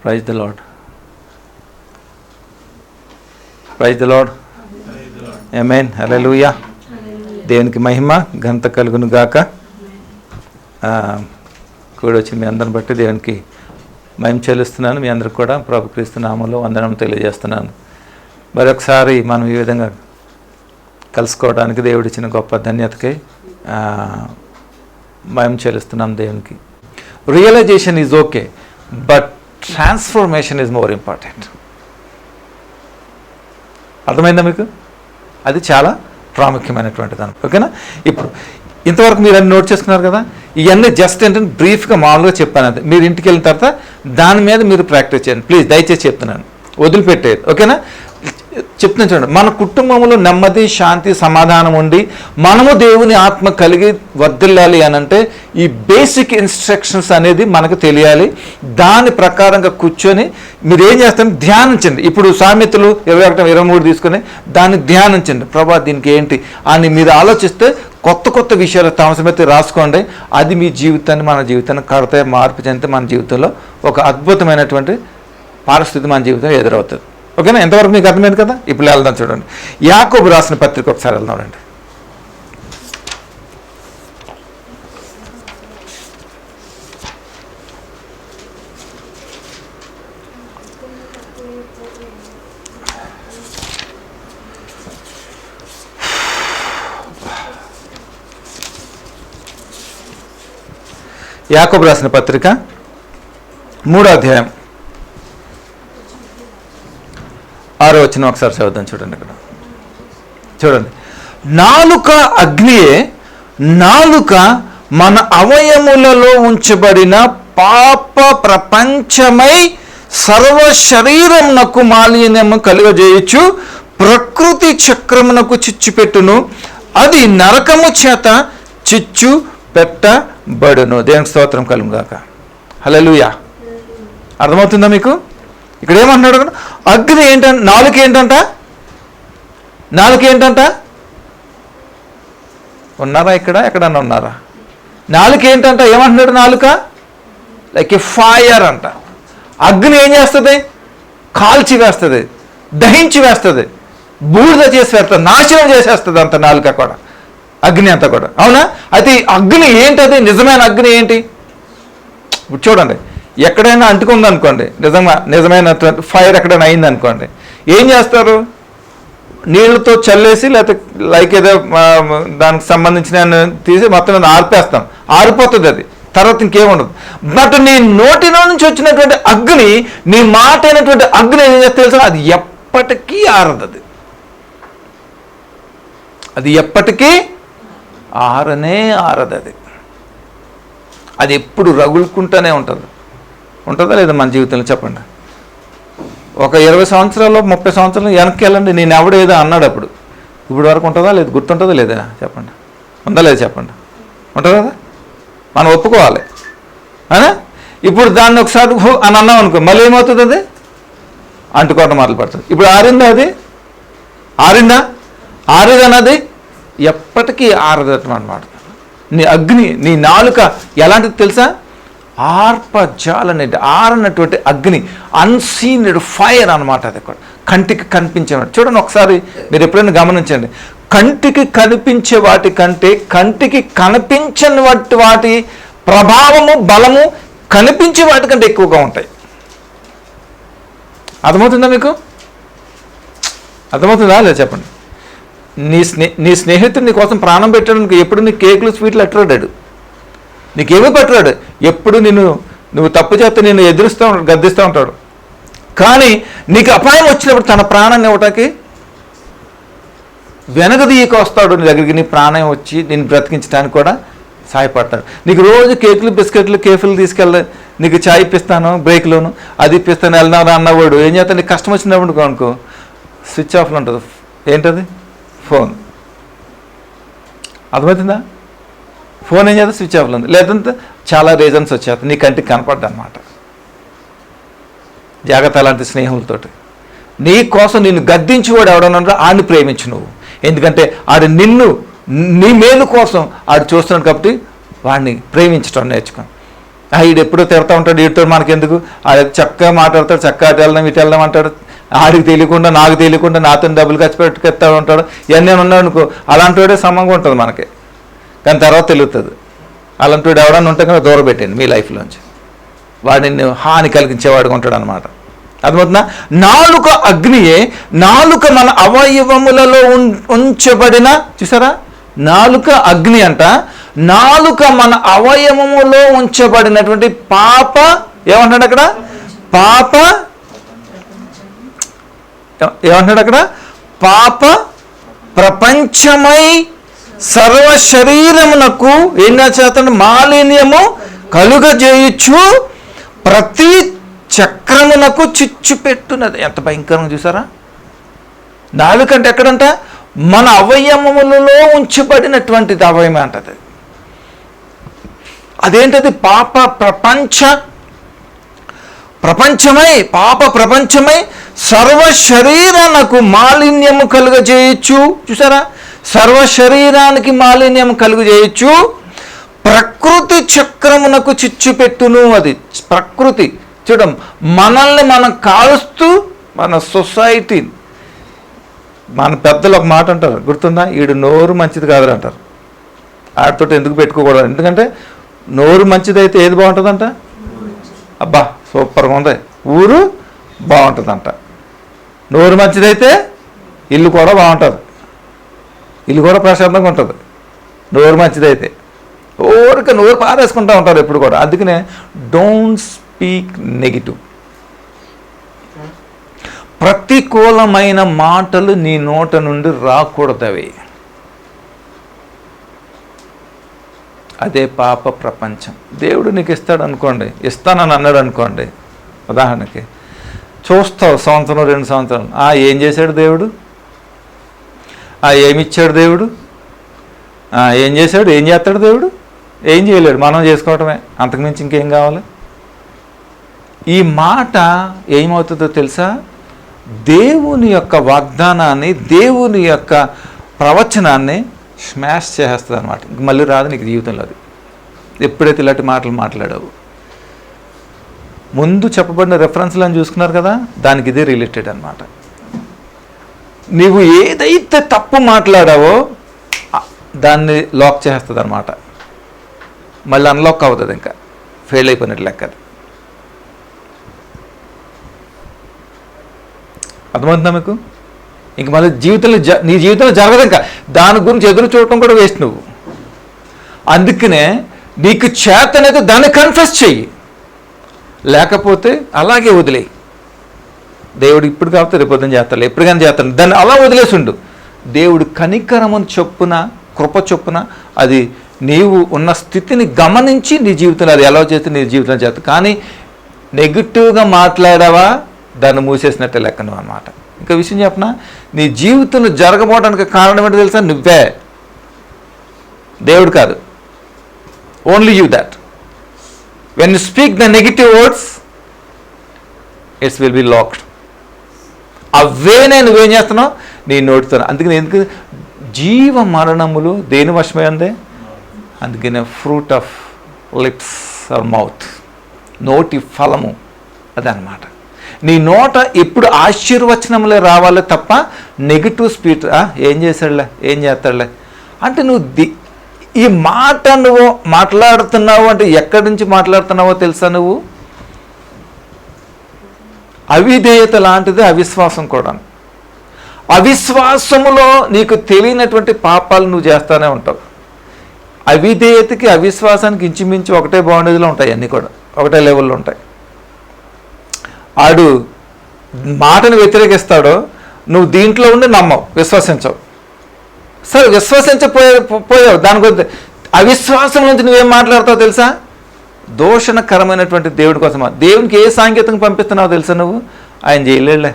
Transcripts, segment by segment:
Praise the lord. Praise the lord. Amen. Hallelujah. దేవునికి మహిమ ఘనత కలుగును గాక. కూడి వచ్చిన మీ అందరిని బట్టి దేవునికి మహిమ చెల్లిస్తున్నాను. మీ అందరికి కూడా ప్రభు క్రీస్తు నామములో వందనం తెలియజేస్తున్నాను. మరొకసారి మనం ఈ విధంగా కలుసుకోవడానికి దేవుడిచ్చిన గొప్ప ధన్యతకై మహిమ చెల్లిస్తున్నాం దేవునికి. Realization is okay, but transformation is more important. అర్థమైందా మీకు? అది చాలా ప్రాముఖ్యమైనటువంటి దాని. ఓకేనా? ఇప్పుడు ఇంతవరకు మీరు అన్ని నోట్ చేసుకున్నారు కదా. ఇవన్నీ జస్ట్ ఏంటంటే బ్రీఫ్గా మామూలుగా చెప్పాను. అది మీరు ఇంటికి వెళ్ళిన తర్వాత దాని మీద మీరు ప్రాక్టీస్ చేయండి ప్లీజ్. దయచేసి చెప్తున్నాను, వదిలిపెట్టేది. ఓకేనా? చెప్తున్నాను చూడండి. మన కుటుంబంలో నెమ్మది, శాంతి, సమాధానం ఉండి మనము దేవుని ఆత్మ కలిగి వర్ధిల్లాలి అని అంటే ఈ బేసిక్ ఇన్స్ట్రక్షన్స్ అనేది మనకు తెలియాలి. దాని ప్రకారంగా కూర్చొని మీరు ఏం చేస్తారు, ధ్యానించండి. ఇప్పుడు సామెతలు 21, 23 తీసుకొని దాన్ని ధ్యానించండి. ప్రభా దీనికి ఏంటి అని మీరు ఆలోచిస్తే కొత్త కొత్త విషయాలు తమసమెత్తి రాసుకోండి. అది మీ జీవితాన్ని, మన జీవితాన్ని కడతాయి, మార్పు చెందితే మన జీవితంలో ఒక అద్భుతమైనటువంటి పరిస్థితి మన జీవితంలో ఎదురవుతుంది. ఓకేనా? ఎంతవరకు మీకు అర్థమైంది కదా? ఇప్పుడు వెళ్దాం చూడండి. యాకోబు రాసిన పత్రిక ఒకసారి వెళ్దాం రండి. యాకోబు రాసిన పత్రిక 3వ అధ్యాయం 6వ వచనం ఒకసారి చదువుతాం చూడండి. ఇక్కడ చూడండి. నాలుక అగ్నియే, నాలుక మన అవయములలో ఉంచబడిన పాప ప్రపంచమై సర్వ శరీరమునకు మాలిన్యము కలుగజేయచ్చు, ప్రకృతి చక్రమునకు చిచ్చు పెట్టును, అది నరకము చేత చిచ్చు పెట్టబడును. దేవునికి స్తోత్రం కలుగును గాక. హల్లెలూయా. అర్థమవుతుందా మీకు? ఇక్కడ ఏమంటున్నాడు? అగ్ని ఏంటంట, నాలుక ఏంటంట, నాలుక ఏంటంట, ఉన్నారా ఇక్కడ? ఎక్కడన్నా ఉన్నారా? నాలుక ఏంటంట, ఏమంటున్నాడు? నాలుక లైక్ ఏ ఫైర్ అంట. అగ్ని ఏం చేస్తుంది? కాల్చి వేస్తుంది, దహించి వేస్తుంది, బూడిద చేసి వేస్తుంది, నాశనం చేసేస్తుంది అంత నాలుక కూడా, అగ్ని అంతా కూడా. అవునా? అయితే అగ్ని ఏంటది? నిజమైన అగ్ని ఏంటి? ఇప్పుడు చూడండి, ఎక్కడైనా అంటుకుంది అనుకోండి, నిజమైన ఫైర్ ఎక్కడైనా అయింది అనుకోండి, ఏం చేస్తారు? నీళ్ళతో చల్లేసి లేకపోతే లైక్ ఏదో దానికి సంబంధించిన తీసి మొత్తం ఆర్పేస్తాం, ఆరిపోతుంది అది, తర్వాత ఇంకేముండదు. బట్ నీ నోటిలో నుంచి వచ్చినటువంటి అగ్ని, నీ మాట అయినటువంటి అగ్ని ఏం చేస్తే తెలుసా? అది ఎప్పటికీ ఆరదు. అది ఎప్పటికీ ఆరనే ఆరదు. అది ఎప్పుడు రగులుకుంటూనే ఉంటుంది. ఉంటుందా లేదా మన జీవితంలో? చెప్పండి. ఒక 20 సంవత్సరాలు 30 సంవత్సరాలు వెనక్కి వెళ్ళండి, నేను ఎవడు ఏదో అన్నాడు అప్పుడు, ఇప్పుడు వరకు ఉంటుందా లేదు? గుర్తుంటుందా లేదా? చెప్పండి. ఉందా లేదా? చెప్పండి. ఉంటుంది కదా? మనం ఒప్పుకోవాలి. అనా? ఇప్పుడు దాన్ని ఒకసారి అని అన్నాం అనుకో, మళ్ళీ ఏమవుతుంది? అది అంటుకోవడం మొదలు పడుతుంది. ఇప్పుడు ఆరిందా? అది ఆరిందా? ఆరిదన్నది ఎప్పటికీ ఆరదన్నమాట. నీ అగ్ని, నీ నాలుక ఎలాంటిది తెలుసా? ఆర్పజాలనేది, ఆరనటువంటి అగ్ని, అన్సీన్డ్ ఫైర్ అనమాట. అది కూడా కంటికి కనిపించేవాడు. చూడండి ఒకసారి మీరు ఎప్పుడైనా గమనించండి. కంటికి కనిపించే వాటి కంటే కంటికి కనిపించని వాటి ప్రభావము, బలము కనిపించే వాటికంటే ఎక్కువగా ఉంటాయి. అర్థమవుతుందా మీకు? అర్థమవుతుందా లేదా? చెప్పండి. నీ స్నేహితుడు నీ కోసం ప్రాణం పెట్టడానికి ఎప్పుడు నీ కేకులు, స్వీట్లు ఎట్టరాడాడు, నీకేమీ పెట్టరాడు. ఎప్పుడు నువ్వు తప్పు చేస్తే నేను ఎదురుస్తూ ఉంటాడు, గద్దిస్తూ ఉంటాడు. కానీ నీకు అపాయం వచ్చినప్పుడు తన ప్రాణాన్ని ఇవ్వటానికి వెనకదీయక వస్తాడు నీ దగ్గరికి. నీ ప్రాణం వచ్చి నేను బ్రతికించడానికి కూడా సహాయపడతాడు. నీకు రోజు కేకులు, బిస్కెట్లు, కేఫ్లు తీసుకెళ్ళి నీకు చాయ్ ఇప్పిస్తాను, బ్రేక్లోను అది ఇప్పిస్తాను, వెళ్దాం అన్నవాడు ఏం చేస్తాను? నీకు కష్టం వచ్చినప్పుడు అనుకో స్విచ్ ఆఫ్లో ఉంటుంది. ఏంటది? ఫోన్. అర్థమవుతుందా? ఫోన్ ఏం చేస్తే స్విచ్ ఆఫ్లో ఉంది, లేదంటే చాలా రీజన్స్ వచ్చేస్తాయి, నీ కంటికి కనపడ్డా అనమాట. జాగ్రత్త అలాంటి స్నేహులతోటి. నీ కోసం నిన్ను గద్దించేవాడు ఎవడన్నా ఆడిని ప్రేమించు నువ్వు. ఎందుకంటే ఆడు నీ మేలు కోసం ఆడు చూస్తున్నాడు కాబట్టి వాడిని ప్రేమించడం నేర్చుకో. ఈడు ఎప్పుడో తిడతా ఉంటాడు, వీటితో మనకెందుకు, ఆడు చక్కగా మాట్లాడతాడు, చక్కగా అటు వెళ్దాం ఇటు వెళ్దాం అంటాడు, ఆడికి తెలియకుండా నాకు తెలియకుండా నాతో డబ్బులు ఖర్చు పెట్టుకెత్తా ఉంటాడు. ఇవన్నీ ఉన్నాడు అనుకో, అలాంటి వాడే సమంగా ఉంటుంది మనకి. కానీ తర్వాత తెలుస్తుంది అలాంటి వాడు ఎవడన్నా ఉంటే కనుక దూరం పెట్టండి మీ లైఫ్లోంచి, వాడిని హాని కలిగించేవాడుగా ఉంటాడు అనమాట. అర్థమవుతుందా? నాలుక అగ్నియే, నాలుక మన అవయవములలో ఉంచబడిన, చూసారా, నాలుక అగ్ని అంట, నాలుక మన అవయవములో ఉంచబడినటువంటి పాప, ఏమంటాడు అక్కడ, పాప ఏమంటాడు అక్కడ, పాప ప్రపంచమై సర్వ శరీరమునకు ఏం చేస్తాడు, మాలిన్యము కలుగజేయచ్చు, ప్రతి చక్రమునకు చిచ్చు పెట్టున్నది. ఎంత భయంకరంగా చూసారా? నాలుకంటే ఎక్కడంట, మన అవయవములలో ఉంచబడినటువంటిది అవయవం అంటది. అదేంటది? పాప ప్రపంచమై, పాప ప్రపంచమై సర్వ శరీరానికి మాలిన్యము కలుగజేయచ్చు. చూసారా? సర్వ శరీరానికి మాలిన్యము కలుగజేయచ్చు, ప్రకృతి చక్రమునకు చిచ్చు పెట్టును. అది ప్రకృతి. చూడం, మనల్ని మనం కాలుస్తూ మన సొసైటీ, మన పెద్దలు ఒక మాట అంటారు, గుర్తుందా? ఈడు నోరు మంచిది కాదురా అంటారు. ఆడితో ఎందుకు పెట్టుకోకూడదు, ఎందుకంటే నోరు మంచిదైతే ఏది బాగుంటుందంట, అబ్బా సూపర్గా ఉంది, ఊరు బాగుంటుందంట. నోరు మంచిదైతే ఇల్లు కూడా బాగుంటుంది, ఇల్లు కూడా ప్రశాంతంగా ఉంటుంది నోరు మంచిదైతే. ఊరికే నోరు పారేసుకుంటూ ఉంటారు ఎప్పుడు కూడా. అందుకనే డోంట్ స్పీక్ నెగిటివ్. ప్రతికూలమైన మాటలు నీ నోట నుండి రాకూడదవి. అదే పాప ప్రపంచం. దేవుడు నీకు ఇస్తాడు అనుకోండి, ఇస్తానని అన్నాడు అనుకోండి, ఉదాహరణకి చూస్తావు సంవత్సరం 2 సంవత్సరాలు, ఏం చేశాడు దేవుడు, ఏమిచ్చాడు దేవుడు, ఏం చేశాడు, ఏం చేస్తాడు దేవుడు, ఏం చేయలేడు, మనం చేసుకోవటమే, అంతకుమించి ఇంకేం కావాలి. ఈ మాట ఏమవుతుందో తెలుసా? దేవుని యొక్క వాగ్దానాన్ని, దేవుని యొక్క ప్రవచనాన్ని స్మాష్ చేసేస్తుంది అనమాట. ఇంక మళ్ళీ రాదు నీకు జీవితంలో అది, ఎప్పుడైతే ఇలాంటి మాటలు మాట్లాడావు. ముందు చెప్పబడిన రెఫరెన్స్లను చూసుకున్నారు కదా, దానికి ఇదే రిలేటెడ్ అనమాట. నీవు ఏదైతే తప్పు మాట్లాడావో దాన్ని లాక్ చేస్తుంది అనమాట, మళ్ళీ అన్లాక్ అవుతుంది, ఇంకా ఫెయిల్ అయిపోయినట్టు లెక్క. అర్థమవుతుందా మీకు? ఇంక మళ్ళీ జీవితంలో నీ జీవితంలో జరగదు, ఇంకా దాని గురించి ఎదురు చూడటం కూడా వేస్ట్ నువ్వు. అందుకనే నీకు చేతనైతే దాన్ని కన్ఫెస్ చెయ్యి, లేకపోతే అలాగే వదిలేయి. దేవుడు ఇప్పుడు కాకపోతే రేపు పొద్దున చేస్తాడు, ఎప్పుడు కానీ చేస్తాడు, దాన్ని అలా వదిలేసి ఉండు. దేవుడు కనికరమును చొప్పున, కృప చొప్పున అది నీవు ఉన్న స్థితిని గమనించి నీ జీవితంలో అది ఎలా చేస్తే నీ జీవితంలో చేస్తావు. కానీ నెగిటివ్గా మాట్లాడావా దాన్ని మూసేసినట్టే లెక్కను అన్నమాట. ఇంకా విషయం చెప్పనా, నీ జీవితంలో జరగబోవడానికి కారణం ఏంటో తెలుసా? నువ్వే, దేవుడు కాదు. Only you that. When you speak the negative words it's will be locked. అవేనే నువ్వేం చేస్తున్నావు నీ నోటితో. అందుకని ఎందుకు జీవ మరణములు దేని వశమే ఉంది? అందుకనే fruit of lips or mouth, నోటి ఫలము అదనమాట. నీ నోట ఎప్పుడు ఆశీర్వచనములే రావాలి తప్ప నెగిటివ్ స్పీచ్, ఏం చేశాడులే, ఏం చేస్తాడులే అంటే నువ్వు ఈ మాట నువ్వు మాట్లాడుతున్నావు అంటే ఎక్కడి నుంచి మాట్లాడుతున్నావో తెలుసా? నువ్వు అవిధేయత లాంటిది అవిశ్వాసం కూడా. అవిశ్వాసములో నీకు తెలియనటువంటి పాపాలు నువ్వు చేస్తూనే ఉంటావు. అవిధేయతకి అవిశ్వాసానికి ఇంచుమించు ఒకటే బౌండరీలో ఉంటాయి, అన్నీ కూడా ఒకటే లెవెల్లో ఉంటాయి. ఆడు మాటను వ్యతిరేకిస్తాడో నువ్వు దీంట్లో ఉండి నమ్మవు, విశ్వసించవు. సరే విశ్వసించపోయావు దాని గురించి, అవిశ్వాసం నుంచి నువ్వేం మాట్లాడతావు తెలుసా? దోషణకరమైనటువంటి దేవుడి కోసం. దేవునికి ఏ సాంకేతికం పంపిస్తున్నావో తెలుసా నువ్వు? ఆయన చేయలేడులే,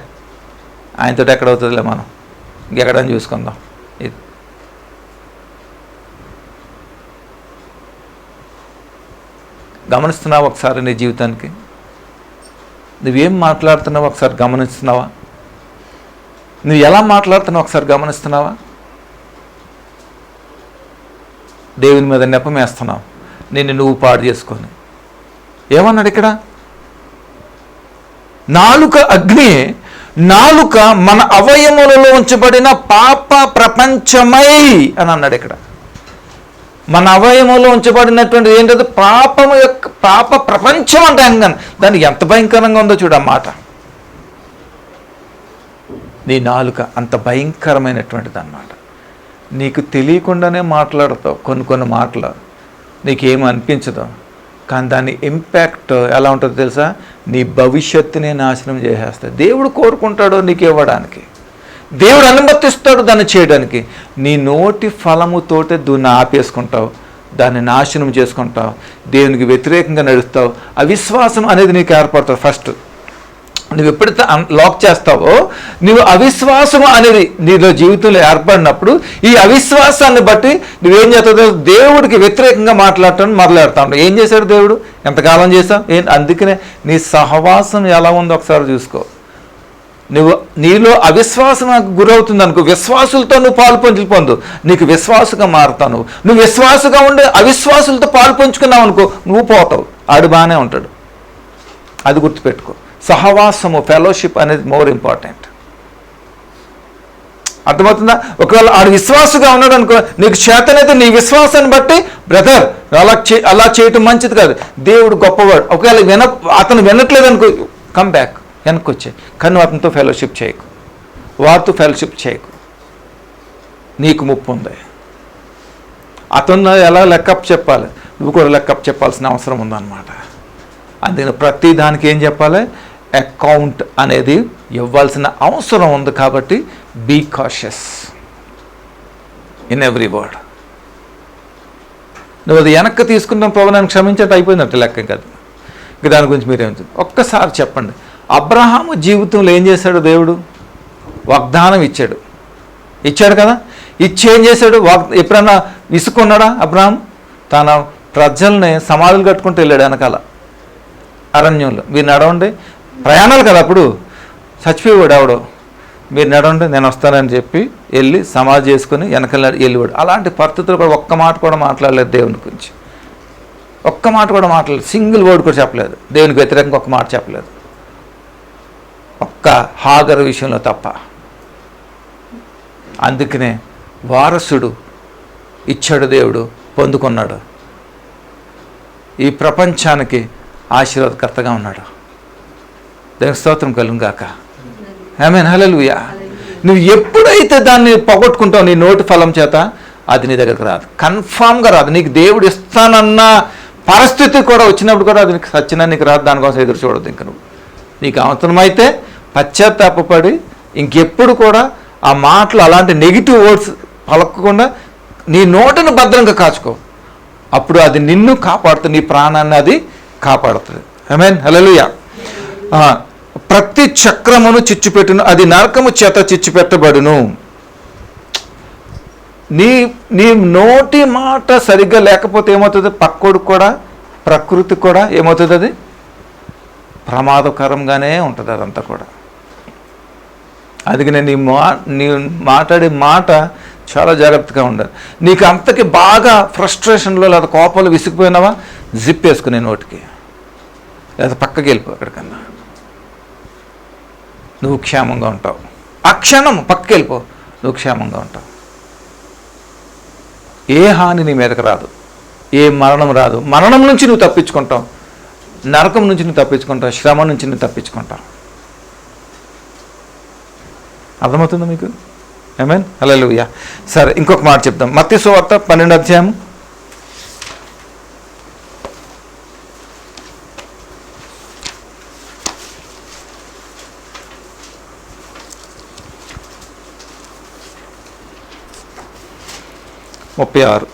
ఆయనతో ఎక్కడవుతుందిలే, మనం ఇంకెక్కడని చూసుకుందాం. ఇది గమనిస్తున్నావా ఒకసారి నీ జీవితానికి? నువ్వేం మాట్లాడుతున్నావో ఒకసారి గమనిస్తున్నావా? నువ్వు ఎలా మాట్లాడుతున్నావు ఒకసారి గమనిస్తున్నావా? దేవుని మీద నెపం వేస్తున్నావు నిన్ను నువ్వు పాడు చేసుకొని. ఏమన్నాడు ఇక్కడ? నాలుక అగ్ని, నాలుక మన అవయములలో ఉంచబడిన పాప ప్రపంచమై అని అన్నాడు ఇక్కడ. మన అవయములో ఉంచబడినటువంటి ఏంటంటే పాప ప్రపంచం అంటే దానికి ఎంత భయంకరంగా ఉందో చూడమాట. నీ నాలుక అంత భయంకరమైనటువంటిది అన్నమాట. నీకు తెలియకుండానే మాట్లాడతావు కొన్ని మాటలు, నీకేం అనిపించదు, కానీ దాని ఇంపాక్ట్ ఎలా ఉంటుందో తెలుసా? నీ భవిష్యత్తునే నాశనం చేసేస్తాడు. దేవుడు కోరుకుంటాడు నీకు ఇవ్వడానికి, దేవుడు అనుమతిస్తాడు దాన్ని చేయడానికి. నీ నోటి ఫలముతోటే దాన్ని ఆపేసుకుంటావు, దాన్ని నాశనం చేసుకుంటావు, దేవునికి వ్యతిరేకంగా నడుస్తావు. అవిశ్వాసం అనేది నీకు ఏర్పడుతుంది. ఫస్ట్ నువ్వు ఎప్పుడైతే లాక్ చేస్తావో, నువ్వు అవిశ్వాసం అనేది నీలో జీవితంలో ఏర్పడినప్పుడు ఈ అవిశ్వాసాన్ని బట్టి నువ్వేం చేస్తావు? దేవుడికి వ్యతిరేకంగా మాట్లాడటం మొదలెడతావు. ఏం చేశాడు దేవుడు? ఎంతకాలం చేసావు? అందుకనే నీ సహవాసం ఎలా ఉందో ఒకసారి చూసుకో. నీలో అవిశ్వాసం గురవుతుంది అనుకో, విశ్వాసులతో నువ్వు పాలు పొందు, నీకు విశ్వాసగా మారుతావు. నువ్వు విశ్వాసగా ఉండి అవిశ్వాసులతో పాలు పంచుకున్నావు అనుకో, నువ్వు పోతావు, ఆడు బాగానే ఉంటాడు. అది గుర్తుపెట్టుకో. సహవాసము, ఫెలోషిప్ అనేది మోర్ ఇంపార్టెంట్. అర్థమవుతుందా? ఒకవేళ ఆడు విశ్వాసగా ఉన్నాడు అనుకో, నీకు చేతనైతే నీ విశ్వాసాన్ని బట్టి బ్రదర్ అలా చేయటం మంచిది కాదు, దేవుడు గొప్పవాడు. ఒకవేళ అతను వినట్లేదు అనుకో, కమ్ బ్యాక్, వెనక్కి వచ్చాయి. కానీ నువ్వు అతనితో ఫెలోషిప్ చేయకు, వారితో ఫెలోషిప్ చేయకు, నీకు ముప్పు ఉంది. అతను ఎలా లెక్కప్ చెప్పాలి, నువ్వు కూడా లెక్కప్ చెప్పాల్సిన అవసరం ఉందన్నమాట. అందుకని ప్రతి దానికి ఏం చెప్పాలి? అకౌంట్ అనేది ఇవ్వాల్సిన అవసరం ఉంది. కాబట్టి be cautious in every word. నువ్వు అది వెనక్కి తీసుకుంటాం, ప్రభు నన్ను క్షమించట్టు అయిపోయినట్టు లెక్క కాదు. ఇంక దాని గురించి మీరేం ఒక్కసారి చెప్పండి. అబ్రహాము జీవితంలో ఏం చేశాడు? దేవుడు వాగ్దానం ఇచ్చాడు కదా. ఏం చేశాడు? ఎప్పుడన్నా విసుకున్నాడా అబ్రహాం? తన ప్రజల్ని సమాధులు కట్టుకుంటూ వెళ్ళాడు వెనకాల అరణ్యంలో. మీరు నడవండి, ప్రయాణాలు కదా అప్పుడు, చచ్చిపోయేవాడు ఆవిడ, మీరు నడవండి నేను వస్తానని చెప్పి వెళ్ళి సమాధి చేసుకుని వెనకాల వెళ్ళివాడు. అలాంటి పరిస్థితులు కూడా ఒక్క మాట కూడా మాట్లాడలేదు దేవుని గురించి, ఒక్క మాట కూడా మాట్లాడలేదు, సింగిల్ వర్డ్ కూడా చెప్పలేదు, దేవునికి వ్యతిరేకంగా ఒక్క మాట చెప్పలేదు, ఒక్క హాగర్ విషయంలో తప్ప. అందుకనే వారసుడు ఇచ్చాడు దేవుడు, పొందుకున్నాడు, ఈ ప్రపంచానికి ఆశీర్వాదకర్తగా ఉన్నాడు. దేవునికి స్తోత్రం కలుగును గాక. ఆమేన్, హల్లెలూయా. నువ్వు ఎప్పుడైతే దాన్ని పోగొట్టుకుంటావు నీ నోటి ఫలం చేత, అది నీ దగ్గరకు రాదు, కన్ఫామ్గా రాదు. నీకు దేవుడు ఇస్తానన్న పరిస్థితి కూడా వచ్చినప్పుడు కూడా అది నీకు సచ్చినా నీకు రాదు. దానికోసం ఎదురు చూడదు. ఇంక నువ్వు నీకు అవసరమైతే పశ్చాత్తాపడి ఇంకెప్పుడు కూడా ఆ మాటలు, అలాంటి నెగిటివ్ వర్డ్స్ పలకకుండా నీ నోటిని భద్రంగా కాచుకో. అప్పుడు అది నిన్ను కాపాడుతుంది, నీ ప్రాణాన్ని అది కాపాడుతుంది. ఆమేన్, హల్లెలూయా. ప్రతి చక్రమును చిచ్చుపెట్టును, అది నరకము చేత చిచ్చుపెట్టబడును. నీ నోటి మాట సరిగ్గా లేకపోతే ఏమవుతుంది? పక్కోడికి కూడా, ప్రకృతి కూడా ఏమవుతుంది? అది ప్రమాదకరంగానే ఉంటుంది అదంతా కూడా. అందుకనే నీ మాట్లాడే మాట చాలా జాగ్రత్తగా ఉండాలి. నీకు అంతకి బాగా ఫ్రస్ట్రేషన్లో లేదా కోపాలు విసిగిపోయినావా, జిప్ వేసుకునే నోటికి, లేదా పక్కకి వెళ్ళిపో ఎక్కడికన్నా, నువ్వు క్షేమంగా ఉంటావు. ఆ క్షణం పక్కకి వెళ్ళిపో, నువ్వు క్షేమంగా ఉంటావు. ఏ హాని నీ మీదకి రాదు, ఏ మరణం రాదు. మరణం నుంచి నువ్వు తప్పించుకుంటావు, నరకం నుంచి నువ్వు తప్పించుకుంటావు, శ్రమ నుంచి నువ్వు తప్పించుకుంటావు. అర్థమవుతుందా మీకు? ఆమేన్, హల్లెలూయా. సరే, ఇంకొక మాట చెప్తాం. మత్తయి సువార్త 12వ అధ్యాయం 36.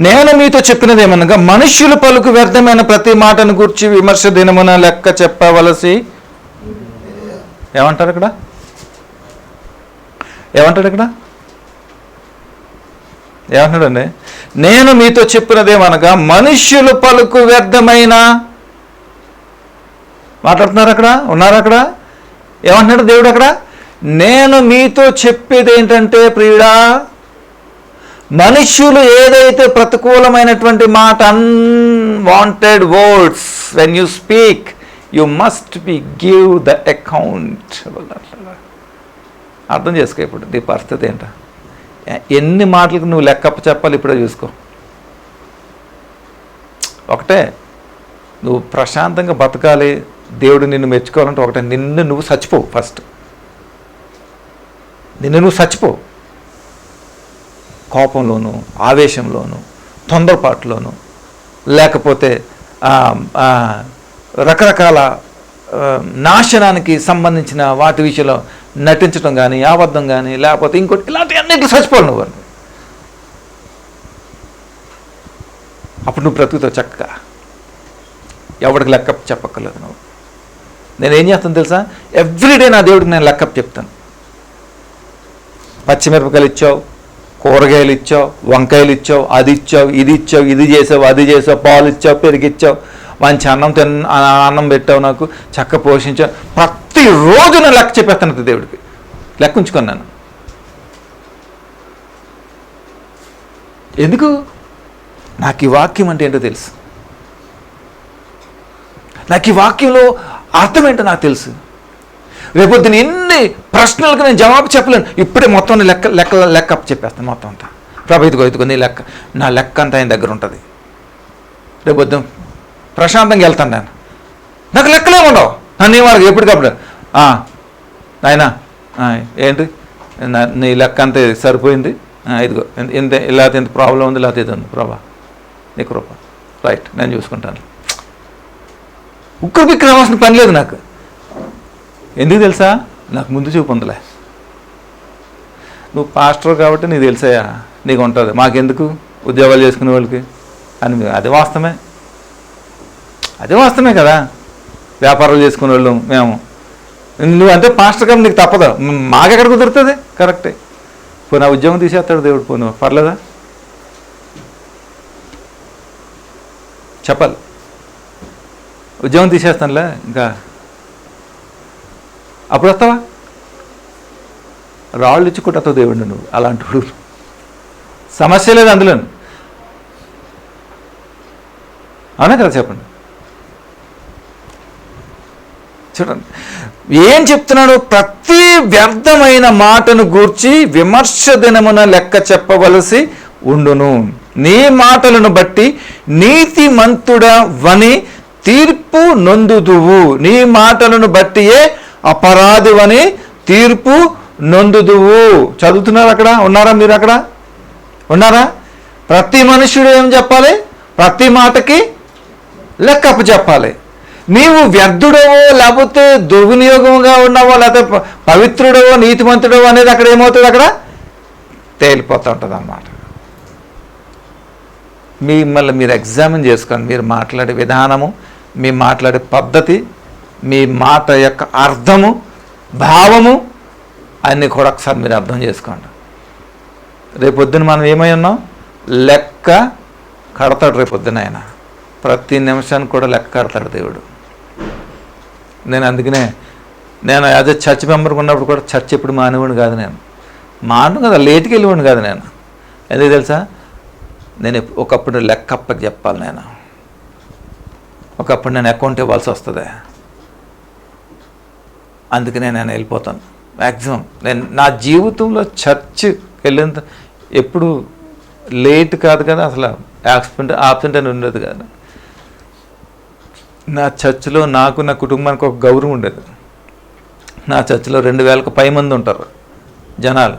నేను మీతో చెప్పినదేమనగా, మనుష్యుల పలుకు వ్యర్థమైన ప్రతి మాటను గూర్చి విమర్శ దినమున లెక్క చెప్పవలసి. ఏమంటారు ఇక్కడ? ఏమంటాడండి? నేను మీతో చెప్పినదేమనగా, మనుష్యుల పలుకు వ్యర్థమైన మాట్లాడుతున్నారు. అక్కడ ఉన్నారు. అక్కడ ఏమంటున్నాడు దేవుడు? అక్కడ నేను మీతో చెప్పేది ఏంటంటే ప్రియుడా, మనుష్యులు ఏదైతే ప్రతికూలమైనటువంటి మాట, unwanted words, when you speak you must be give the account. అర్థం చేసుకో ఇప్పుడు నీ పరిస్థితి ఏంటో. ఎన్ని మాటలకు నువ్వు లెక్కప్ప చెప్పాలి ఇప్పుడే చూసుకో. ఒకటే, నువ్వు ప్రశాంతంగా బతకాలి, దేవుడు నిన్ను మెచ్చుకోవాలంటే ఒకటే, నిన్ను నువ్వు చచ్చిపోవు. ఫస్ట్ నిన్ను నువ్వు చచ్చిపోవు. కోపంలోను, ఆవేశంలోను, తొందరపాటులోను, లేకపోతే రకరకాల నాశనానికి సంబంధించిన వాటి విషయంలో నటించడం కానీ, అబద్ధం కానీ, లేకపోతే ఇంకోటి, ఇలాంటి అన్నింటిలో చచ్చిపోవాలి నువ్వు. అప్పుడు నువ్వు బ్రతుకుతావు చక్కగా, ఎవరికి లెక్కప్ చెప్పక్కర్లేదు నువ్వు. నేను ఏం చేస్తాను తెలుసా, ఎవ్రీడే నా దేవుడికి నేను లెక్కప్ చెప్తాను. పచ్చిమిరపకాయలు ఇచ్చావు, కూరగాయలు ఇచ్చావు, వంకాయలు ఇచ్చావు, అది ఇచ్చావు, ఇది ఇచ్చావు, ఇది చేసావు, అది చేసావు, పాలు ఇచ్చావు, పెరిగిచ్చావు, మంచి అన్నం పెట్టావు, నాకు చక్క పోషించావు. ప్రతిరోజు నేను లెక్క చెప్పేస్తాను దేవుడికి. లెక్క ఉంచుకున్నాను. ఎందుకు? నాకు ఈ వాక్యం అంటే ఏంటో తెలుసు. నాకు ఈ వాక్యంలో అర్థం ఏంటో నాకు తెలుసు. రేపొద్దున ఎన్ని ప్రశ్నలకు నేను జవాబు చెప్పలేను. ఇప్పుడే మొత్తం లెక్క చెప్పేస్తాను మొత్తం అంతా. ప్రభు ఇదిగో నీ లెక్క, నా లెక్క అంతా ఆయన దగ్గర ఉంటుంది. రేపొద్దు ప్రశాంతంగా వెళ్తాను నేను. నాకు లెక్కలే ఉండవు. నన్ను ఏమడదు ఎప్పటికప్పుడు, ఆయన ఏంటి నీ లెక్క అంతే సరిపోయింది, ఇదిగో ఇంత లేకపోతే ఇంత ప్రాబ్లం ఉంది, లేకపోతే ఇది ఉంది, ప్రభా నీ కృప, రైట్ నేను చూసుకుంటాను. ఉక్కరు బిక్కరు రావాల్సిన పని లేదు నాకు. ఎందుకు తెలుసా? నాకు ముందు చూపు ఉందిలే. నువ్వు పాస్టర్ కాబట్టి నీకు తెలుసాయా, నీకు ఉంటుంది, మాకెందుకు ఉద్యోగాలు చేసుకునే వాళ్ళకి అని. అది వాస్తవమే, అదే వాస్తవమే కదా. వ్యాపారాలు చేసుకునే వాళ్ళు మేము. నువ్వు అంటే పాస్టర్ కాబట్టి నీకు తప్పదు, మాకెక్కడ కుదురుతుంది? కరెక్టే. పోనీ ఉద్యోగం తీసేస్తాడు దేవుడు, పోను పర్లేదా? చెప్పాలి, ఉద్యోగం తీసేస్తానులే ఇంకా, అప్పుడు వస్తావా? రాళ్ళు ఇచ్చి కొట్టతావు దేవుడిని నువ్వు. అలాంటి సమస్య లేదు అందులో. అవునా కదా? చెప్పండి. చూడండి ఏం చెప్తున్నాడు. ప్రతి వ్యర్థమైన మాటను గూర్చి విమర్శ దినమున లెక్క చెప్పవలసి ఉండును. నీ మాటలను బట్టి నీతిమంతుడవని తీర్పు నొందుదువు. నీ మాటలను బట్టియే అపరాధివని తీర్పు నొందుదువు. చదువుతున్నారు అక్కడ? ఉన్నారా మీరు? అక్కడ ఉన్నారా? ప్రతి మనుష్యుడు ఏం చెప్పాలి? ప్రతి మాటకి లెక్కప్ప చెప్పాలి. నీవు వ్యర్థుడవో, లేకపోతే దుర్వినియోగంగా ఉన్నావో, లేకపోతే పవిత్రుడవో, నీతిమంతుడవో అనేది అక్కడ ఏమవుతుంది? అక్కడ తేలిపోతూ ఉంటుంది అన్నమాట. మిమ్మల్ని మీరు ఎగ్జామిన్ చేసుకోండి. మీరు మాట్లాడే విధానము, మీ మాట్లాడే పద్ధతి, మీ మాట యొక్క అర్థము, భావము అన్నీ కూడా ఒకసారి మీరు అర్థం చేసుకోండి. రేపొద్దున మనం ఏమై ఉన్నాం? లెక్క కడతాడు రేపొద్దున ఆయన. ప్రతి నిమిషానికి కూడా లెక్క కడతాడు దేవుడు. నేను అందుకనే నేను యాజ్ ఎ చర్చ్ మెంబర్గా ఉన్నప్పుడు కూడా చర్చ్ ఎప్పుడు మానేవాడిని కాదు. నేను మాను కదా, లేట్కి వెళ్ళివాడిని కాదు నేను. ఎందుకు తెలుసా? నేను ఒకప్పుడు లెక్కప్పకి చెప్పాలి. నేను ఒకప్పుడు నేను అకౌంట్ ఇవ్వాల్సి వస్తుంది. అందుకనే నేను వెళ్ళిపోతాను మ్యాక్సిమం. నేను నా జీవితంలో చర్చ్ వెళ్ళేంత ఎప్పుడు లేట్ కాదు కదా, అసలు ఆబ్సెంట్ అని ఉండేది కాదు. నా చర్చిలో నాకు, నా కుటుంబానికి ఒక గౌరవం ఉండేది. నా చర్చిలో 2000కు పై మంది ఉంటారు జనాలు.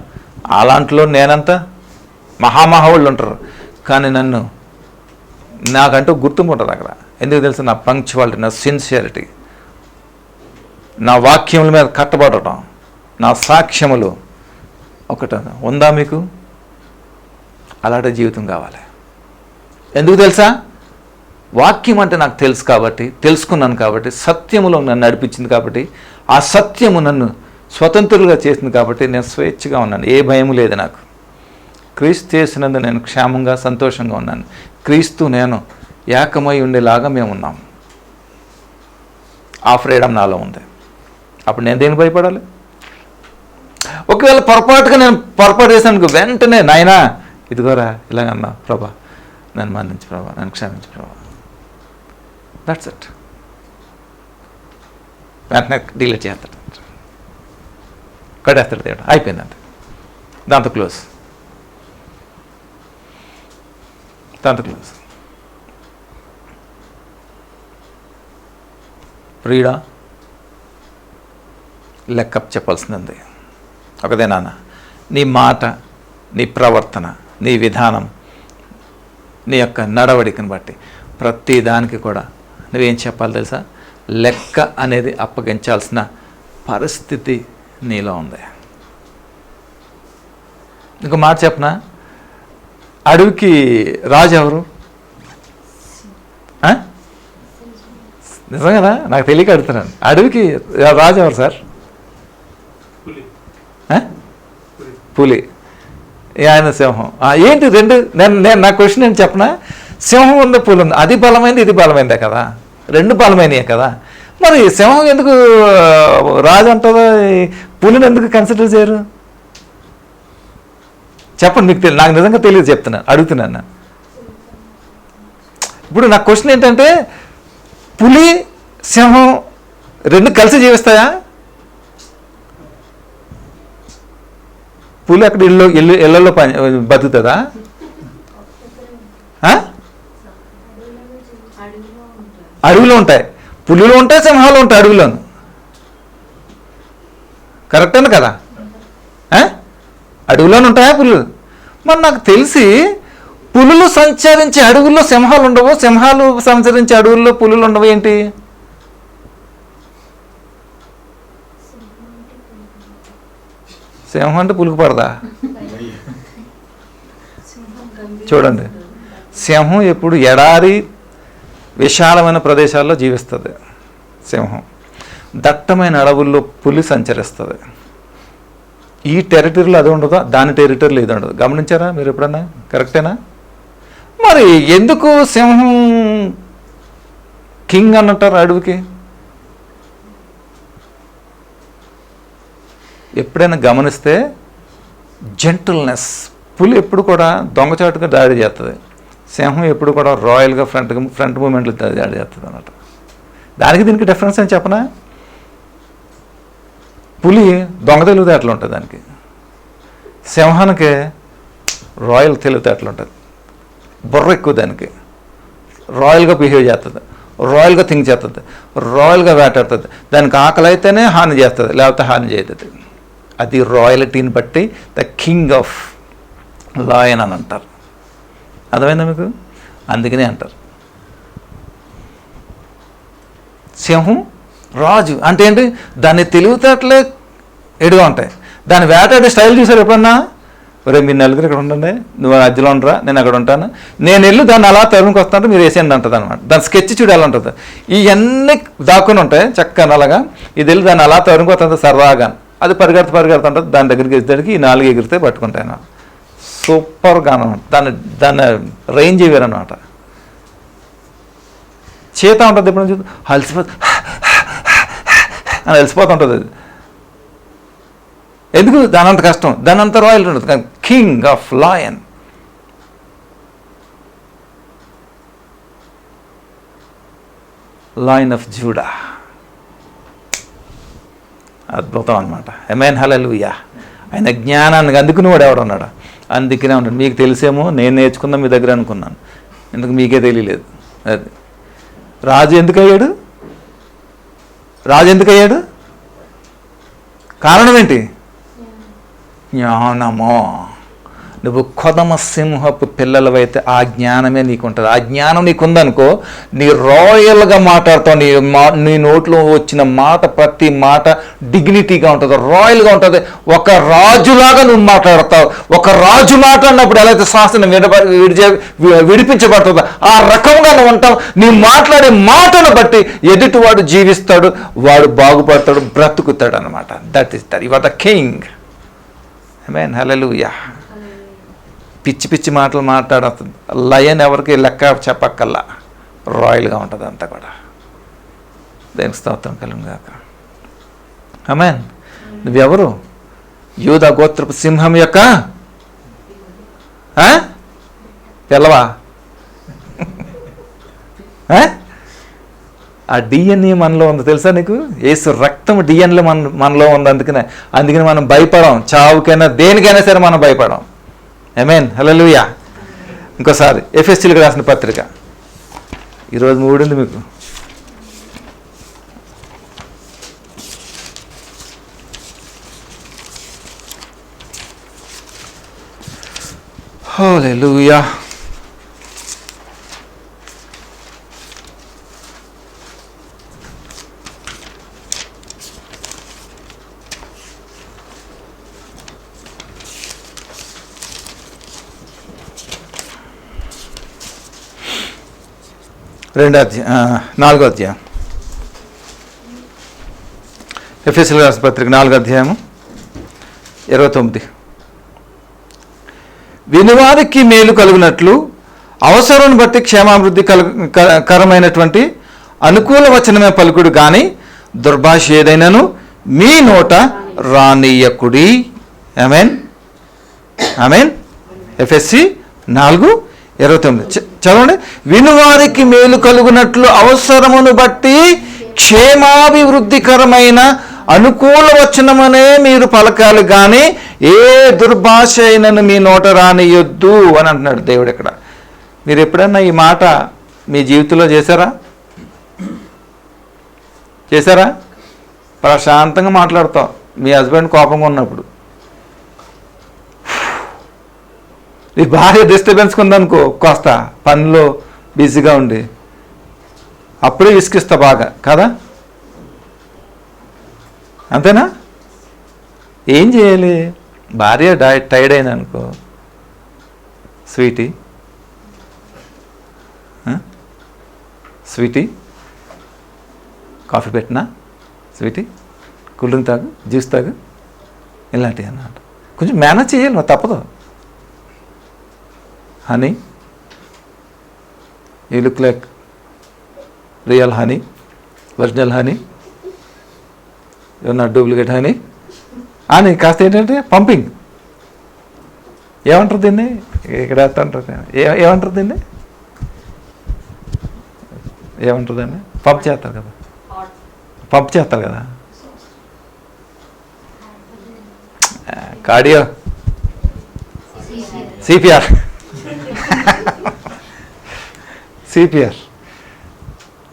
అలాంటిలో నేనంతా మహామహావాళ్ళు ఉంటారు. కానీ నాకంటూ గుర్తింపు ఉంటుంది అక్కడ. ఎందుకు తెలుసు? నా పంక్చువాలిటీ, నా సిన్సియారిటీ, నా వాక్యముల మీద కట్టబడటం, నా సాక్ష్యములు. ఒకటి ఉందా మీకు? అలాంటి జీవితం కావాలి. ఎందుకు తెలుసా? వాక్యం అంటే నాకు తెలుసు కాబట్టి, తెలుసుకున్నాను కాబట్టి, సత్యములో నన్ను నడిపించింది కాబట్టి, ఆ సత్యము నన్ను స్వతంత్రులుగా చేసింది కాబట్టి నేను స్వేచ్ఛగా ఉన్నాను. ఏ భయం లేదు నాకు. క్రీస్తు చేసినందు నేను క్షేమంగా, సంతోషంగా ఉన్నాను. క్రీస్తు నేను ఏకమై ఉండేలాగా మేము ఉన్నాము. ఆ ఫ్రీడమ్ నాలో ఉంది. అప్పుడు నేను దేనికి భయపడాలి? ఒకవేళ పొరపాటుగా నేను పొరపాటు చేశాను వెంటనే నాయనా ఇదిగోరా ఇలాగన్నా ప్రభా నన్ను మన్నించు ప్రభా, నన్ను క్షమించు ప్రభా. That's it. వెంటనే డిలీట్ చేస్తాడు, కడేస్తాడు దేవుడు, అయిపోయిందంటే దాంతో క్లోజ్. ప్రియుడా, లెక్క చెప్పాల్సింది ఒకదే నాన్న. నీ మాట, నీ ప్రవర్తన, నీ విధానం, నీ యొక్క నడవడికను బట్టి ప్రతి దానికి కూడా నువ్వేం చెప్పాలి తెలుసా? లెక్క అనేది అప్పగించాల్సిన పరిస్థితి నీలో ఉంది. ఇంకో మాట చెప్పనా? అడవికి రాజు ఎవరు? నిజం కదా, నాకు తెలియక అడుగుతున్నాను. అడవికి రాజు ఎవరు సార్? పులి. ఆయన సింహం. ఏంటి రెండు? నేను నా క్వశ్చన్ ఏంటి చెప్పనా? సింహం ఉంది, పులి ఉంది. అది బలమైంది, ఇది బలమైందే కదా, రెండు బలమైనయే కదా. మరి సింహం ఎందుకు రాజు అంటారా? పులిని ఎందుకు కన్సిడర్ చేయరు? చెప్పండి, మీకు నాకు నిజంగా తెలియదు, చెప్తున్నాను, అడుగుతున్నాను. ఇప్పుడు నా క్వశ్చన్ ఏంటంటే, పులి సింహం రెండు కలిసి జీవిస్తాయా? పులి అక్కడ ఇళ్ళల్లో బతుకుతుందా? అడవిలో ఉంటాయి, పులిలో ఉంటాయి, సింహాలు ఉంటాయి అడవిలోను. కరెక్టేనా కదా? అడవిలోనే ఉంటాయా పులులు? మరి నాకు తెలిసి పులులు సంచరించే అడవుల్లో సింహాలు ఉండవు, సింహాలు సంచరించే అడవుల్లో పులులు ఉండవు. ఏంటి? సింహం అంటే పులుకు పడదా? చూడండి, సింహం ఎప్పుడు ఎడారి విశాలమైన ప్రదేశాల్లో జీవిస్తుంది. సింహం దట్టమైన అడవుల్లో పులి సంచరిస్తుంది. ఈ టెరిటరీలో అది ఉండదు, దాని టెరిటరీలో ఇది ఉండదు. గమనించారా మీరు ఎప్పుడన్నా? కరెక్టేనా? మరి ఎందుకు సింహం కింగ్ అన్నట్టారు అడవికి? ఎప్పుడైనా గమనిస్తే జెంటిల్నెస్. పులి ఎప్పుడు కూడా దొంగచాటుగా దాడి చేస్తుంది, సింహం ఎప్పుడు కూడా రాయల్గా ఫ్రంట్ మూమెంట్లు దాడి చేస్తుంది అన్నట్టు. దానికి దీనికి డిఫరెన్స్ అని చెప్పనా? పులి దొంగ తెలివితేటలు ఉంటుంది దానికి, సింహానికి రాయల్ తెలివితేటలు ఉంటుంది. బుర్ర ఎక్కువ దానికి, రాయల్గా బిహేవ్ చేస్తుంది, రాయల్గా థింక్ చేస్తుంది, రాయల్గా వేటాడుతుంది. దానికి ఆకలి అయితేనే హాని చేస్తుంది, లేకపోతే హాని చేస్తుంది. అది రాయలిటీని బట్టి ద కింగ్ ఆఫ్ లయన్ అని అంటారు. అర్థమైందా మీకు? అందుకనే అంటారు సింహం రాజు అంటే ఏంటి? దాన్ని తెలివితేటలే ఎడుగా ఉంటాయి. దాన్ని వేటాడే స్టైల్ చూసారు ఎప్పుడన్నా? ఒరే మీరు నలుగురు ఇక్కడ ఉండండి, నువ్వు అద్దెలో ఉండరా, నేను అక్కడ ఉంటాను, నేను వెళ్ళి దాన్ని అలా తరుముకి వస్తానంటే మీరు వేసేయండి అంటుంది అనమాట. దాని స్కెచ్ చూడాలి ఉంటుంది. ఇవన్నీ దాక్కుని ఉంటాయి చక్కగా అలాగా. ఇది వెళ్ళి దాన్ని అలా తరుముకి వస్తుంది సరదాగా. అది పరిగెడుతుంటుంది, దాని దగ్గరికి ఎగిరికి ఈ నాలుగు ఎగిరితే పట్టుకుంటాను. సూపర్గా అనమాట. దాన్ని రేంజ్ ఇవ్వరనమాట. చేత ఉంటుంది ఎప్పుడు నుంచి అని అలసిపోతుంటుంది అది. ఎందుకు? దాని అంత కష్టం, దాని అంత రాయల్ ఉంటుంది. King of lion. Lion of JUDA. అద్భుతం అనమాట. ఆమేన్, హల్లెలూయా. ఆయన జ్ఞానానికి అందుకుని వాడు ఎవడన్నాడు? అందుకనే ఉంటాడు. మీకు తెలిసేమో నేను నేర్చుకుందాం మీ దగ్గర అనుకున్నాను, ఎందుకు మీకే తెలియలేదు. అది రాజు ఎందుకు అయ్యాడు? కారణం ఏంటి? జ్ఞానమో. నువ్వు కొదమ సింహపు పిల్లలవైతే ఆ జ్ఞానమే నీకుంటుంది. ఆ జ్ఞానం నీకుందనుకో, నీ రాయల్గా మాట్లాడతావు. నీ నోట్లో వచ్చిన మాట, ప్రతి మాట డిగ్నిటీగా ఉంటుంది, రాయల్గా ఉంటుంది. ఒక రాజులాగా నువ్వు మాట్లాడతావు. ఒక రాజు మాట్లాడినప్పుడు ఎలా అయితే శాసనం విడిపించబడుతుందో ఆ రకంగా నువ్వు ఉంటావు. నీ మాట్లాడే మాటను బట్టి ఎదుటివాడు జీవిస్తాడు, వాడు బాగుపడతాడు, బ్రతుకుతాడు అనమాట. That is that. You are the king. Amen, hallelujah. పిచ్చి పిచ్చి మాటలు మాట్లాడుతుంది. లయన్ ఎవరికి లెక్క చెప్పక్కల్లా, రాయల్గా ఉంటుంది అంతా కూడా. దేనికి స్తోత్రం కలుగును గాక. ఆమేన్. నువ్వెవరు? యూదా గోత్రపు సింహం యొక్క తెల్లవా ఆ డిఎన్ఏ మనలో ఉంది తెలుసా నీకు? యేసు రక్తం డిఎన్ఏ మనలో ఉంది. అందుకని మనం భయపడం. చావుకైనా దేనికైనా సరే మనం భయపడం. ఆమేన్, హల్లెలూయా. ఇంకోసారి ఎఫెసీయులకు రాసిన పత్రిక, ఈరోజు మూడింది మీకు. హల్లెలూయా. నాలుగో అధ్యాయం, ఎఫెసీయులకు రాసిన పత్రిక 4వ అధ్యాయము 29. వినివారికి మేలు కలుగునట్లు అవసరం బట్టి క్షేమాభివృద్ధి కరమైనటువంటి అనుకూల వచనమే పలుకుడు కానీ దుర్భాష ఏదైనాను మీ నోట రానీయకుడి. ఆమేన్, ఆమేన్. ఎఫెసీ 4:29 చదవండి. వినువారికి మేలు కలుగునట్లు అవసరమును బట్టి క్షేమాభివృద్ధికరమైన అనుకూల వచనమనే మీరు పలకాలి కానీ ఏ దుర్భాష అయినను మీ నోట రానియొద్దు అని అంటున్నాడు దేవుడు ఇక్కడ. మీరు ఎప్పుడన్నా ఈ మాట మీ జీవితంలో చేశారా? ప్రశాంతంగా మాట్లాడతాం మీ హస్బెండ్ కోపంగా ఉన్నప్పుడు. నీ భార్య డిస్టర్బెన్స్ ఉందనుకో, కాస్త పనిలో బిజీగా ఉండి అప్పుడే విసిగిస్తా బాగా కదా, అంతేనా? ఏం చేయాలి? భార్య టైర్డ్ అయినా అనుకో, స్వీటీ కాఫీ పెట్టినా, స్వీటీ కూల్ డ్రింక్ తాగు, జ్యూస్ తాగు, ఇలాంటివి అన్నమాట. కొంచెం మేనేజ్ చేయాలి, మరి తప్పదు. Honey, you look like real honey, original honey, not duplicate honey అని కాస్త ఏంటంటే పంపింగ్. ఏమంటారు దీన్ని? ఇక్కడ అంటారు ఏమంటారు దీన్ని? ఏమంటారు దాన్ని? పంప్ చేస్తారు కదా, కార్డియో, సిపిఆర్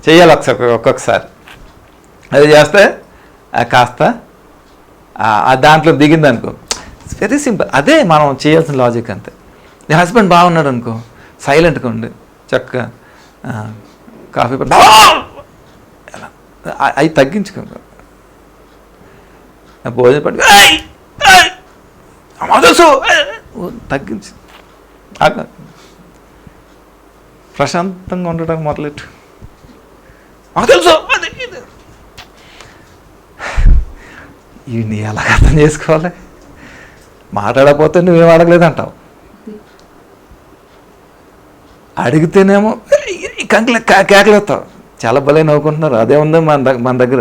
చేయాలి ఒక్కొక్కసారి. అది చేస్తే కాస్త దాంట్లో దిగింది అనుకో, వెరీ సింపుల్. అదే మనం చేయాల్సిన లాజిక్ అంతే. నీ హస్బెండ్ బాగున్నాడు అనుకో, సైలెంట్గా ఉండి చక్కగా కాఫీ అవి తగ్గించుకో, భోజనం పడి తగ్గించి ప్రశాంతంగా ఉండడానికి మొదలెట్టు. మాకు తెలుసు అది ఇది. ఇవన్నీ ఎలా అర్థం చేసుకోవాలి? మాట్లాడకపోతే నువ్వేం అడగలేదు అంటావు, అడిగితేనేమో కంకలే కేకలేస్తావు. చాలా భలే నవ్వుకుంటున్నారు. అదే ఉంది మన దగ్గర.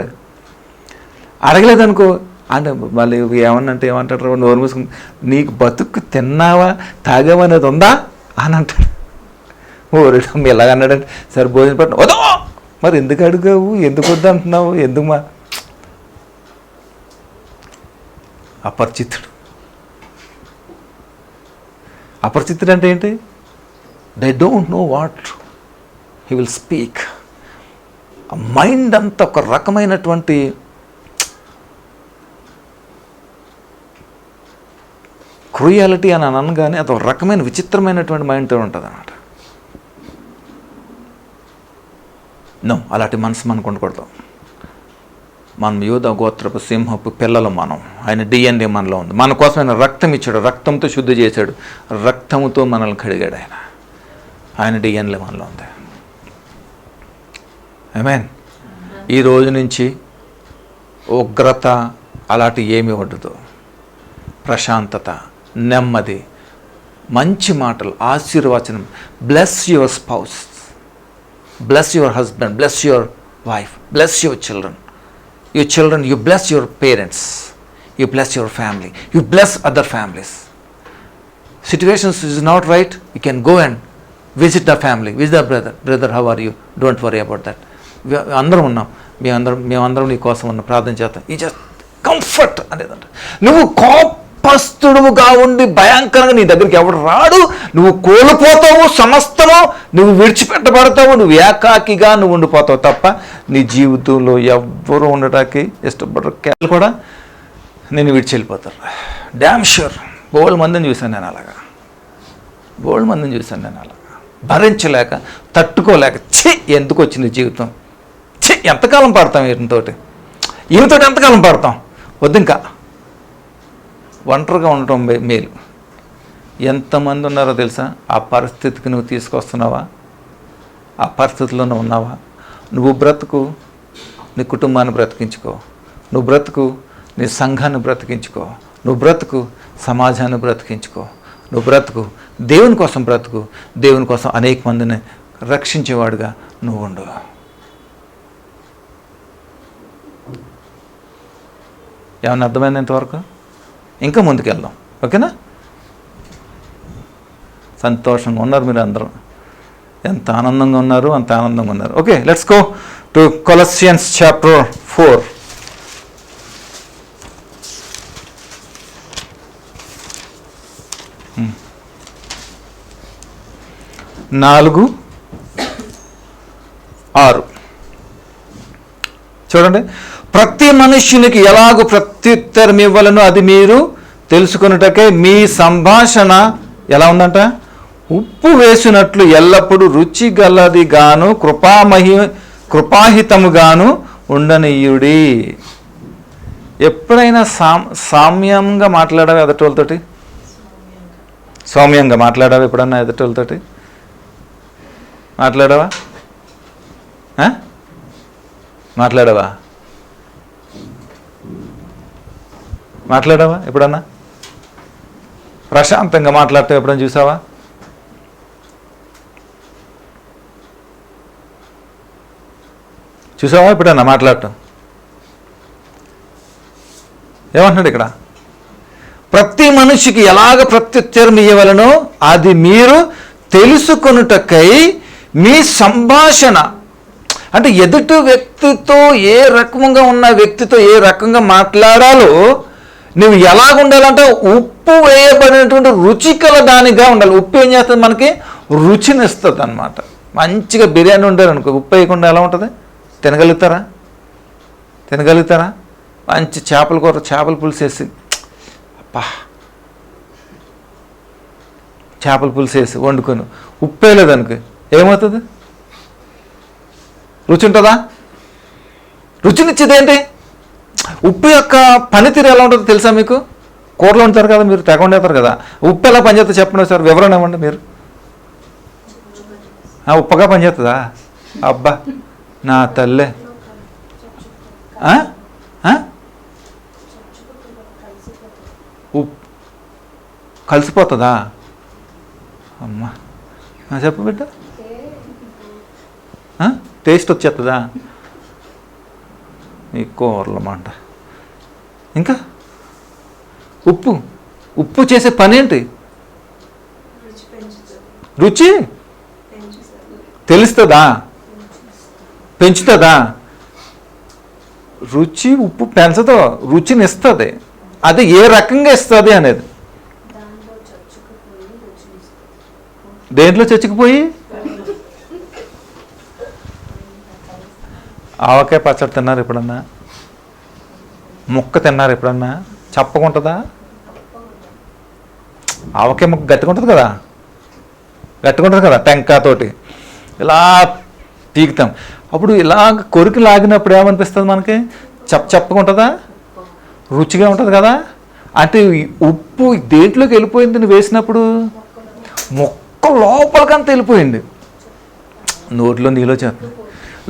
అడగలేదనుకో అంటే మళ్ళీ ఏమన్నంటే ఏమంటారు, నోరు మూసుకుని నీకు బతుకు తిన్నావా తాగావా అనేది ఉందా అని అంటాడు. ఓరడం ఎలాగన్నాడంటే, సరే భోజనం పెట్టిన వదో, మరి ఎందుకు అడిగావు, ఎందుకు వద్దు అంటున్నావు, ఎందుకు మా అపరిచితుడు అంటే ఏంటి? They don't know what he will speak. ఆ మైండ్ అంతా ఒక రకమైనటువంటి క్రూయాలిటీ అని అనగానే అది ఒక రకమైన విచిత్రమైనటువంటి మైండ్తో ఉంటుంది అన్నమాట. అలాంటి మనసు మనకు ఉండకూడదు. మనం యూదా గోత్రపు సింహపు పిల్లలు మనం. ఆయన డిఎన్ఏ మనలో ఉంది. మన కోసం ఆయన రక్తం ఇచ్చాడు, రక్తంతో శుద్ధి చేశాడు, రక్తముతో మనల్ని కడిగాడు. ఆయన డిఎన్ఏ మనలో ఉంది. ఆమేన్. ఈ రోజు నుంచి ఉగ్రత అలాంటి ఏమీ ఉండదు. ప్రశాంతత, నెమ్మది, మంచి మాటలు, ఆశీర్వచనం. Bless your spouse, bless your husband, bless your wife, bless your children, you bless your parents, you bless your family, you bless other families. Situations is not right, you can go and visit the family, visit the brother, how are you, don't worry about that. అందరం ఉన్నాం, మేమందరం నీ కోసం ఉన్న ప్రార్థన చేస్తాం. ఈ just comfort అనేదంట. నువ్వు కోపస్తుడుగా ఉండి భయంకరంగా నీ దగ్గరికి ఎవడు రాడు, నువ్వు కోల్పోతావు సమస్తము, నువ్వు విడిచిపెట్టబడతావు, నువ్వు ఏకాకిగా నువ్వు ఉండిపోతావు తప్ప నీ జీవితంలో ఎవ్వరూ ఉండటానికి ఇష్టపడరు కూడా నేను విడిచి వెళ్ళిపోతారు. Damn sure. బోల్డ్ మందిని చూశాను నేను అలాగా, భరించలేక తట్టుకోలేక ఎందుకు వచ్చింది జీవితం, ఎంతకాలం పడతాం ఈయనతోటి ఎంతకాలం పడతాం, వద్దు ఇంకా ఒంటరిగా ఉండటం మేలు. ఎంతమంది ఉన్నారో తెలుసా? ఆ పరిస్థితికి నువ్వు తీసుకొస్తున్నావా? ఆ పరిస్థితిలో నువ్వు ఉన్నావా? నువ్వు బ్రతుకు, నీ కుటుంబాన్ని బ్రతికించుకో, నువ్వు బ్రతుకు, నీ సంఘాన్ని బ్రతికించుకో, నువ్వు బ్రతుకు, సమాజాన్ని బ్రతికించుకో, నువ్వు బ్రతుకు, దేవుని కోసం బ్రతుకు, దేవుని కోసం అనేక మందిని రక్షించేవాడుగా నువ్వు ఉండు. ఏమన్నా అర్థమైంది ఇంతవరకు? ఇంకా ముందుకెళ్దాం, ఓకేనా? సంతోషంగా ఉన్నారు మీరు అందరూ, ఎంత ఆనందంగా ఉన్నారు, అంత ఆనందంగా ఉన్నారు. Okay, let's go to Colossians chapter 4. 4:6 చూడండి. ప్రతి మనుష్యునికి ఎలాగూ ప్రత్యుత్తరం ఇవ్వాలనో అది మీరు తెలుసుకొనుటకై మీ సంభాషణ ఎలా ఉందంట? ఉప్పు వేసినట్లు ఎల్లప్పుడూ రుచి గలది గాను కృపాహితముగాను ఉండనీయుడి. ఎప్పుడైనా సామ్యంగా మాట్లాడావా ఎదుటోళ్ళతోటి? సౌమ్యంగా మాట్లాడావా ఎప్పుడన్నా ఎదుటోళ్ళతోటి? మాట్లాడావా? మాట్లాడావా ఎప్పుడన్నా? ప్రశాంతంగా మాట్లాడటం ఎప్పుడన్నా చూసావా? ఎప్పుడన్నా మాట్లాడటం? ఏమంటున్నాడు ఇక్కడ? ప్రతి మనిషికి ఎలాగ ప్రత్యుత్తరం ఇవ్వవలనో అది మీరు తెలుసుకొనుటకై మీ సంభాషణ, అంటే ఎదుటి వ్యక్తితో ఏ రకంగా ఉన్న వ్యక్తితో ఏ రకంగా మాట్లాడాలో నువ్వు ఎలాగ ఉండాలంటే ఉప్పు వేయబడినటువంటి రుచికల దానిగా ఉండాలి. ఉప్పు ఏం చేస్తుంది? మనకి రుచిని ఇస్తుంది అన్నమాట. మంచిగా బిర్యానీ ఉండాలనుకో, ఉప్పు వేయకుండా ఎలా ఉంటుంది? తినగలుగుతారా? మంచి చేపల కూర, చేపల పులుసు వేసి, అప్పా, చేపల పులుసు వేసి వండుకొని ఉప్పు వేయలేదనుకో ఏమవుతుంది? రుచి ఉంటుందా? రుచినిచ్చేది ఏంటి? ఉప్పు యొక్క పనితీరు ఎలా ఉంటుందో తెలుసా మీకు? కూరలో ఉంటారు కదా మీరు, తెగ ఉండేస్తారు కదా, ఉప్పు ఎలా పనిచేస్తుందో చెప్పండి సార్, వివరణ ఇవ్వండి మీరు. ఉప్పగా పనిచేస్తుందా? అబ్బా నా తల్లే, ఉప్పు కలిసిపోతుందా? అమ్మా చెప్పు బిడ్డ, టేస్ట్ వచ్చేస్తుందా? ఈ కూరల మాట. ఇంకా ఉప్పు చేసే పని ఏంటి? రుచి తెలుస్తుందా? పెంచుతుందా? రుచి ఉప్పు పెంచదు, రుచిని ఇస్తుంది. అది ఏ రకంగా ఇస్తుంది అనేది. దేంట్లో చచ్చిపోయి? ఆవకాయ పచ్చడి తిన్నారు ఎప్పుడన్నా? ముక్క తిన్నారు ఎప్పుడన్నా? చప్పకుంటుందా? ఆవకాయ ముక్క గట్టిగా ఉంటుంది కదా, టెంకాతోటి ఇలా పీకుతాం. అప్పుడు ఇలా కొరికి లాగినప్పుడు ఏమనిపిస్తుంది మనకి? చప్పకుంటుందా? రుచిగా ఉంటుంది కదా. అంటే ఉప్పు దేంట్లోకి వెళ్ళిపోయింది? నువ్వు వేసినప్పుడు మొక్క లోపలికంతా వెళ్ళిపోయింది, నోట్లో నీలో చేస్తుంది,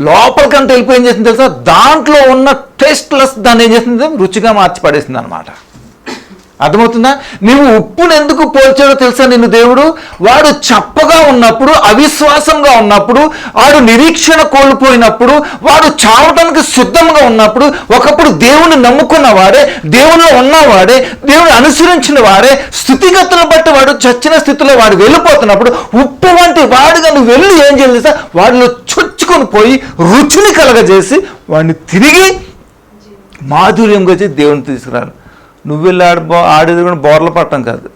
లోపలికంతా వెళ్ళిపోయింది. చేసింది తెలుసా? దాంట్లో ఉన్న టేస్ట్లెస్ దాన్ని ఏం చేస్తుంది? రుచిగా మార్చి పడేసింది అనమాట. అర్థమవుతుందా? నీవు ఉప్పును ఎందుకు పోల్చాడో తెలుసా నిన్ను దేవుడు? వాడు చప్పగా ఉన్నప్పుడు, అవిశ్వాసంగా ఉన్నప్పుడు, వాడు నిరీక్షణ కోల్పోయినప్పుడు, వాడు చావటానికి సిద్ధంగా ఉన్నప్పుడు, ఒకప్పుడు దేవుని నమ్ముకున్న వాడే, దేవునిలో ఉన్నవాడే, దేవుని అనుసరించిన వాడే, స్థితిగతులను బట్టి వాడు చచ్చిన స్థితిలో వాడు వెళ్ళిపోతున్నప్పుడు, ఉప్పు వంటి వాడుగా నువ్వు వెళ్ళి ఏం చేయాలి? వాడిలో చొచ్చుకొని పోయి రుచిని కలగజేసి వాడిని తిరిగి మాధుర్యంగా చేసి దేవుని తీసుకురాలి. నువ్వు వెళ్ళి ఆడేది కూడా బోర్ల పట్టం కాదు.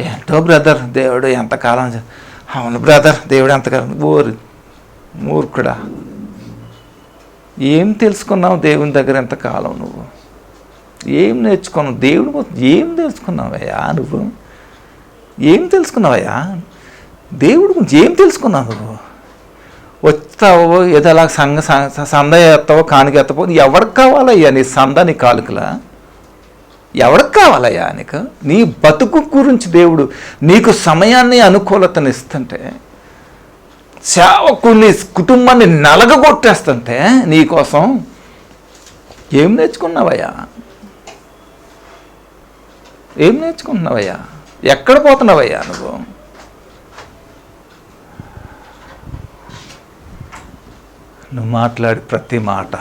ఏంటో బ్రదర్ దేవుడు ఎంతకాలం, అవును బ్రదర్ దేవుడు ఎంతకాలం, మూర్ఖుడా. ఏం తెలుసుకున్నావు దేవుని దగ్గర ఎంతకాలం? నువ్వు ఏం నేర్చుకున్నావు దేవుడు? ఏం తెలుసుకున్నావయ్యా నువ్వు? ఏం తెలుసుకున్నావయ్యా దేవుడి గురించి? ఏం తెలుసుకున్నావు నువ్వు? వస్తావో ఏదో అలా సంద ఎత్తావో కానుక ఎత్తవో, ఎవరికి కావాలయ్యా నీ సంద, నీ కానుకలా? ఎవరికి కావాలయ్యా నీకు? నీ బతుకు గురించి దేవుడు నీకు సమయాన్ని అనుకూలతను ఇస్తుంటే, సేవకుని కుటుంబాన్ని నలగగొట్టేస్తుంటే నీకోసం ఏం నేర్చుకున్నావయ్యా? ఏం నేర్చుకుంటున్నావయ్యా? ఎక్కడ పోతున్నావయ్యా నువ్వు? నువ్వు మాట్లాడి ప్రతి మాట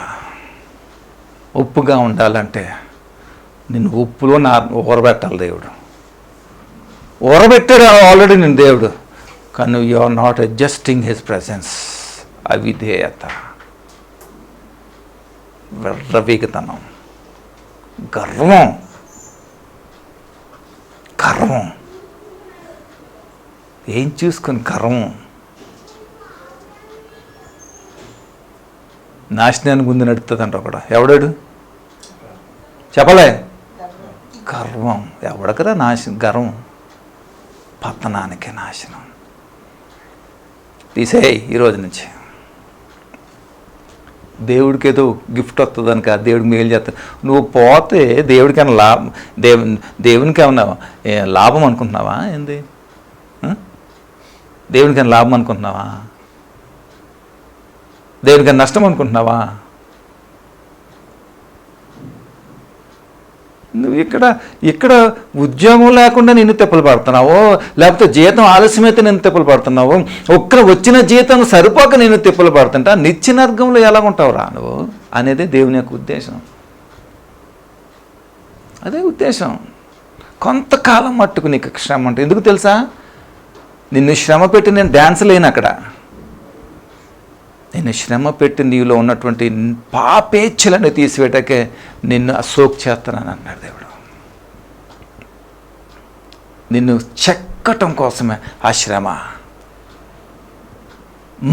ఉప్పుగా ఉండాలంటే నిన్ను ఉప్పులో ఊరబెట్టాలి దేవుడు. ఊరబెట్టాడు ఆల్రెడీ నేను దేవుడు, కానీ you are not adjusting his presence. అవిధేయత, విర్రవీగతనం, గర్వం, ఏం చూసుకొని గర్వం, నాశనానికి ముందు నడుతుందంట ఒకడు. ఎవడాడు చెప్పలే? గర్వం. ఎవడకరా గర్వం? పతనానికి నాశనం. తీసేయి ఈరోజు నుంచి. దేవుడికి ఏదో గిఫ్ట్ వస్తుందని కాదు, దేవుడికి మేలు చేస్తా. నువ్వు పోతే దేవుడికైనా లాభం, దేవునికి ఏమన్నా లాభం అనుకుంటున్నావా? ఏంది దేవునికైనా లాభం అనుకుంటున్నావా? దేవునికైనా నష్టం అనుకుంటున్నావా? నువ్వు ఇక్కడ ఉద్యోగం లేకుండా నిన్ను తిప్పలు పడుతున్నావు, లేకపోతే జీతం ఆలస్యమైతే నిన్ను తిప్పలు పడుతున్నావు, వచ్చిన జీతం సరిపోక నిన్ను తిప్పలు పడుతుంటా, నిత్యనర్గంలో ఎలా ఉంటావురా నువ్వు అనేది దేవుని యొక్క ఉద్దేశం. అదే ఉద్దేశం. కొంతకాలం మట్టుకు నీకు శ్రమ అంటే ఎందుకు తెలుసా? నిన్ను శ్రమ పెట్టి నేను డ్యాన్స్ లేను అక్కడ. నేను శ్రమ పెట్టి నీలో ఉన్నటువంటి పాపేచ్ఛలను తీసివేటకే నిన్ను అసోక్ చేస్తానని అన్నాడు దేవుడు. నిన్ను చెక్కటం కోసమే ఆ శ్రమ,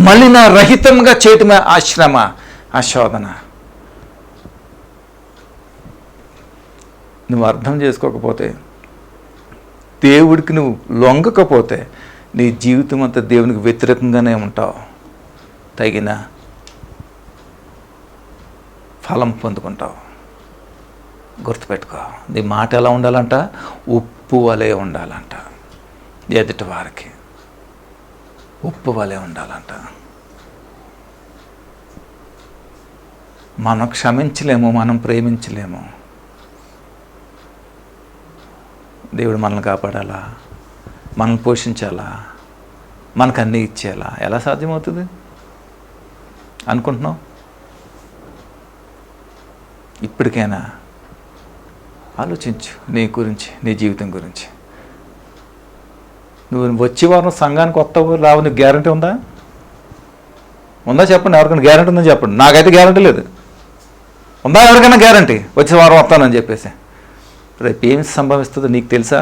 మలిన రహితంగా చేయటమే ఆ శ్రమ, ఆ శోధన. నువ్వు అర్థం చేసుకోకపోతే, దేవుడికి నువ్వు లొంగకపోతే, నీ జీవితం అంతా దేవునికి వ్యతిరేకంగానే ఉంటావు. తగిన ఫలం పొందుకుంటావు. గుర్తుపెట్టుకో. నీ మాట ఎలా ఉండాలంట? ఉప్పు వలె ఉండాలంట. ఎదుటి వారికి ఉప్పు వలె ఉండాలంట. మనం క్షమించలేము, మనం ప్రేమించలేము. దేవుడు మనల్ని కాపాడాలా, మనల్ని పోషించాలా, మనకు అన్నీ ఇచ్చేయాలా? ఎలా సాధ్యమవుతుంది అనుకుంటున్నావు? ఇప్పటికైనా ఆలోచించు నీ గురించి, నీ జీవితం గురించి. నువ్వు వచ్చే వారం సంఘానికి వస్తావు రావు, నీకు గ్యారంటీ ఉందా? చెప్పండి. ఎవరికైనా గ్యారంటీ ఉందని చెప్పండి. నాకైతే గ్యారంటీ లేదు. ఉందా ఎవరికైనా గ్యారంటీ వచ్చే వారం వస్తానని చెప్పేసి? రేపు ఏం సంభవిస్తుందో నీకు తెలుసా?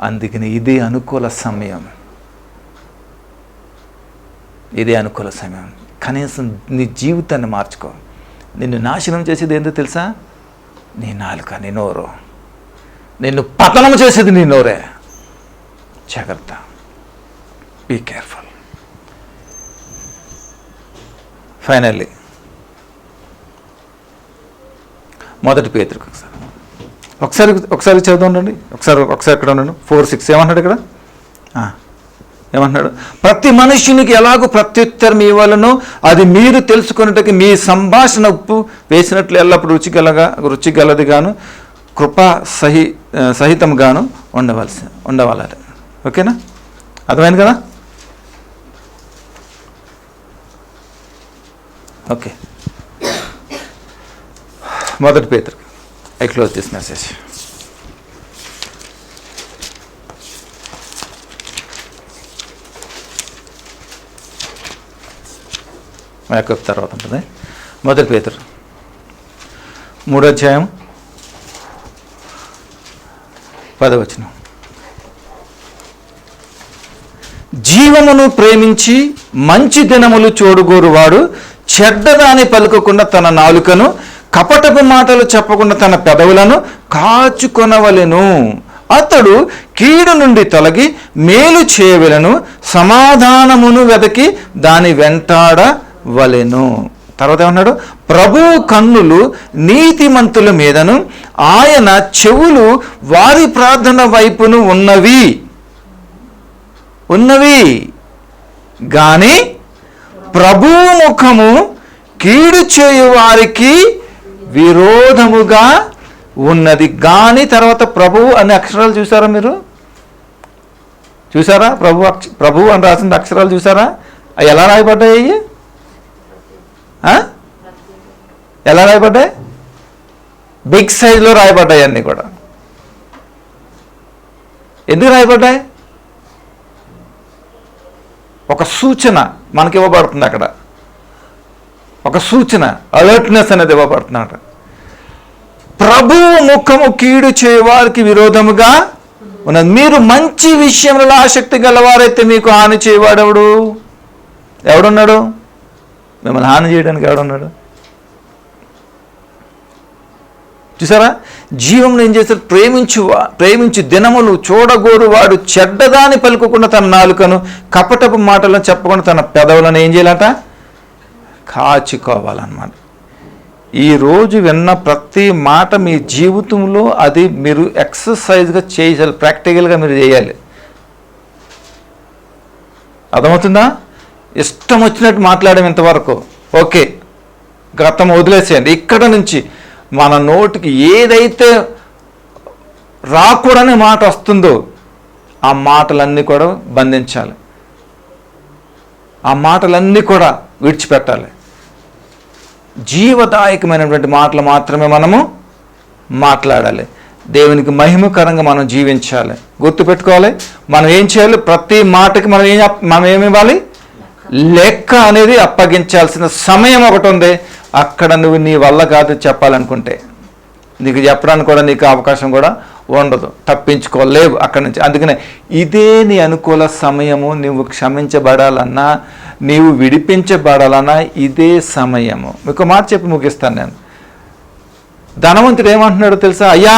అందుకని ఇదే అనుకూల సమయం. కనీసం నీ జీవితాన్ని మార్చుకో. నిన్ను నాశనం చేసేది ఏంటో తెలుసా? నీ నాలుక, నీ నోరు. నిన్ను పతనం చేసేది నీ నోరే. జాగ్రత్త. Be careful. ఫైనల్లీ మొదటి పేతురుకు ఒకసారి చదువుతుండండి. ఒకసారి ఇక్కడ ఉండండి. 4:6 ఏమన్నాడు ఇక్కడ? ఏమంటున్నాడు? ప్రతి మనుష్యునికి ఎలాగో ప్రత్యుత్తరం ఇవ్వాలనో అది మీరు తెలుసుకున్నట్టుకి మీ సంభాషణ ఉప్పు వేసినట్లు ఎల్లప్పుడు రుచిగలది గాను కృపా సహితంగాను ఉండవాలి. ఓకేనా? అర్థమైంది కదా? ఓకే, మొదటి పేతురు. I close this message. యాకోబు తర్వాత ఉంటుంది. మొదటి పేతురు 3వ అధ్యాయం 10వ వచనం. జీవమును ప్రేమించి మంచి దినములు చూడుగోరువాడు చెడ్డదాని పలుకకుండా తన నాలుకను, కపటపు మాటలు చెప్పకుండా తన పెదవులను కాచుకొనవలెను. అతడు కీడు నుండి తొలగి మేలు చేయవలెను, సమాధానమును వెదకి దాని వెంటాడవలెను. తర్వాత ఏమన్నాడు? ప్రభు కన్నులు నీతిమంతుల మీదను ఆయన చెవులు వారి ప్రార్థన వైపును ఉన్నవి గాని ప్రభు ముఖము కీడు చేయు వారికి విరోధముగా ఉన్నది. గాని తర్వాత ప్రభువు అనే అక్షరాలు చూసారా? మీరు చూసారా? ప్రభువు అని రాసిన అక్షరాలు చూసారా? అవి ఎలా రాయబడ్డాయి? ఎలా రాయబడ్డాయి? బిగ్ సైజులో రాయబడ్డాయి అన్నీ కూడా. ఎందుకు రాయబడ్డాయి? ఒక సూచన మనకి ఇవ్వబడుతుంది అక్కడ. ఒక సూచన, అలర్ట్నెస్ అనేది ఇవ్వబడుతుంది అక్కడ. ప్రభువు ముఖము కీడు చేయవారికి విరోధముగా ఉన్నది. మీరు మంచి విషయంలో ఆసక్తి గలవారైతే మీకు హాని చేయవాడెవడు? ఎవడున్నాడు? మిమ్మల్ని హాని చేయడానికి ఎవడున్నాడు? చూసారా? జీవంలో ఏం చేస్తారు? ప్రేమించు దినములు చూడగోరు వాడు చెడ్డదాని పలుకకుండా తన నాలుకను, కపటపు మాటలను చెప్పకుండా తన పెదవులను ఏం చేయాలట? కాచుకోవాలన్నమాట. ఈరోజు విన్న ప్రతి మాట మీ జీవితంలో అది మీరు ఎక్సర్సైజ్గా చేయాలి, ప్రాక్టికల్గా మీరు చేయాలి. అర్థమవుతుందా? ఇష్టం వచ్చినట్టు మాట్లాడడం ఇంతవరకు ఓకే, గతం వదిలేసేయండి. ఇక్కడ నుంచి మన నోటికి ఏదైతే రాకూడని మాట వస్తుందో ఆ మాటలన్నీ కూడా బంధించాలి, ఆ మాటలన్నీ కూడా విడిచిపెట్టాలి. జీవదాయకమైనటువంటి మాటలు మాత్రమే మనము మాట్లాడాలి. దేవునికి మహిమకరంగా మనం జీవించాలి. గుర్తుపెట్టుకోవాలి, మనం ఏం చేయాలి? ప్రతి మాటకి మనం ఏమివ్వాలి? లెక్క అనేది అప్పగించాల్సిన సమయం ఒకటి ఉంది. అక్కడ నువ్వు నీ వల్ల కాదు చెప్పాలనుకుంటే నీకు చెప్పడానికి కూడా నీకు అవకాశం కూడా ఉండదు, తప్పించుకోలేవు అక్కడి నుంచి. అందుకనే ఇదే నీ అనుకూల సమయము. నువ్వు క్షమించబడాలన్నా, నీవు విడిపించబడాలన్నా ఇదే సమయము. మీకు మాట చెప్పి ముగిస్తాను నేను. ధనవంతుడు ఏమంటున్నాడో తెలుసా? అయ్యా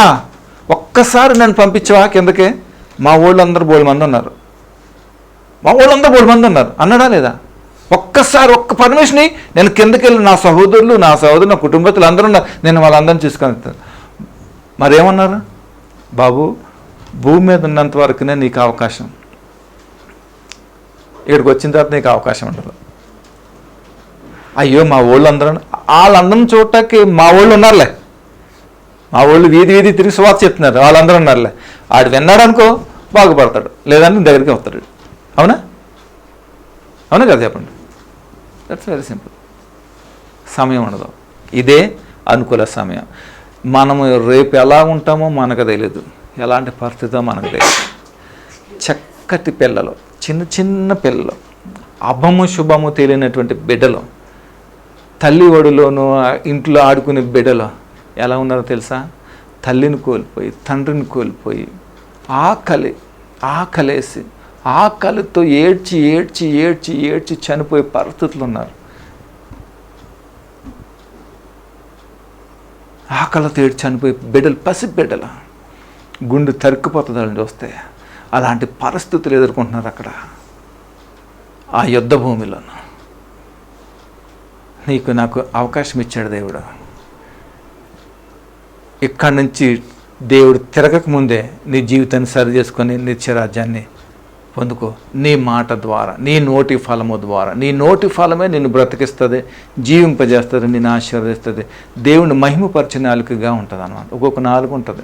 ఒక్కసారి నన్ను పంపించవా కిందకే? మా వాళ్ళందరూ బోడు మంది ఉన్నారు, అన్నాడా లేదా? ఒక్కసారి ఒక్క పర్మిషన్ నేను కిందకి వెళ్ళి నా సహోదరులు నా కుటుంబస్తులు అందరూ ఉన్నారు, నేను వాళ్ళందరినీ చూసుకొని. మరేమన్నారు? బాబు భూమి మీద ఉన్నంత వరకునే నీకు అవకాశం, ఇక్కడికి వచ్చిన తర్వాత నీకు అవకాశం ఉండదు. అయ్యో మా వాళ్ళందరూ చూడటానికి మా వాళ్ళు ఉన్నారులే, మా వాళ్ళు వీధి తిరిగి సువార్త చెప్తున్నారు, వాళ్ళందరూ ఉన్నారులే. ఆడు విన్నాడు అనుకో బాగుపడతాడు, లేదంటే దగ్గరికి వస్తాడు. అవునా కదా? చెప్పండి. That's very simple. సమయం ఉండదు. ఇదే అనుకూల సమయం. మనము రేపు ఎలా ఉంటామో మనకు తెలియదు, ఎలాంటి పరిస్థితో మనకు తెలియదు. చక్కటి పిల్లలు, చిన్న పిల్లలు, అభము శుభము తెలియనటువంటి బిడ్డలు, తల్లి ఒడిలోనూ ఇంట్లో ఆడుకునే బిడ్డలు ఎలా ఉన్నారో తెలుసా? తల్లిని కోల్పోయి, తండ్రిని కోల్పోయి, ఆకలేసి ఆకలితో ఏడ్చి చనిపోయే పరిస్థితులు ఉన్నారు. ఆకలితో చనిపోయే బిడ్డలు, పసిబిడ్డల గుండె తరుక్కుపోతుంది వాళ్ళని చూస్తే. అలాంటి పరిస్థితులు ఎదుర్కొంటున్నారు అక్కడ ఆ యుద్ధ భూమిలో. నాకు అవకాశం ఇచ్చాడు దేవుడు. ఇక్కడి నుంచి దేవుడు తిరగక ముందే నీ జీవితాన్ని సరి చేసుకొని నిత్యరాజ్యాన్ని పొందుకో. నీ మాట ద్వారా, నీ నోటి ఫలము ద్వారా. నీ నోటి ఫలమే నిన్ను బ్రతికిస్తుంది, జీవింపజేస్తుంది, నిన్ను ఆశీర్వదిస్తుంది. దేవుని మహిమపరిచే నాలుకగా ఉంటుంది అన్నమాట. ఒక్కొక్క నాలుగు ఉంటుంది.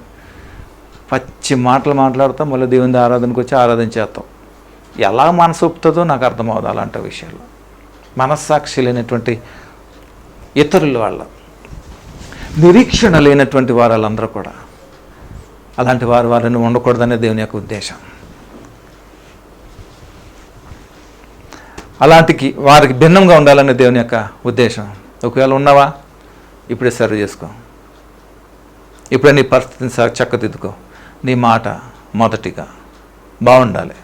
పచ్చి మాటలు మాట్లాడతాం, మళ్ళీ దేవుని ఆరాధనకు వచ్చి ఆరాధన చేస్తాం. ఎలా మనసు ఒప్పుతుందో నాకు అర్థమవుతుంది అలాంటి విషయాలు. మనస్సాక్షి లేనటువంటి ఇతరుల వాళ్ళ, నిరీక్షణ లేనటువంటి వాళ్ళందరూ కూడా అలాంటి వారిని ఉండకూడదనే దేవుని యొక్క ఉద్దేశం. అలాంటికి వారికి భిన్నంగా ఉండాలనే దేవుని యొక్క ఉద్దేశం. ఒకవేళ ఉన్నావా, ఇప్పుడే సరి చేసుకో. ఇప్పుడే నీ పరిస్థితిని చక్కదిద్దుకో. నీ మాట మొదటిగా బాగుండాలి.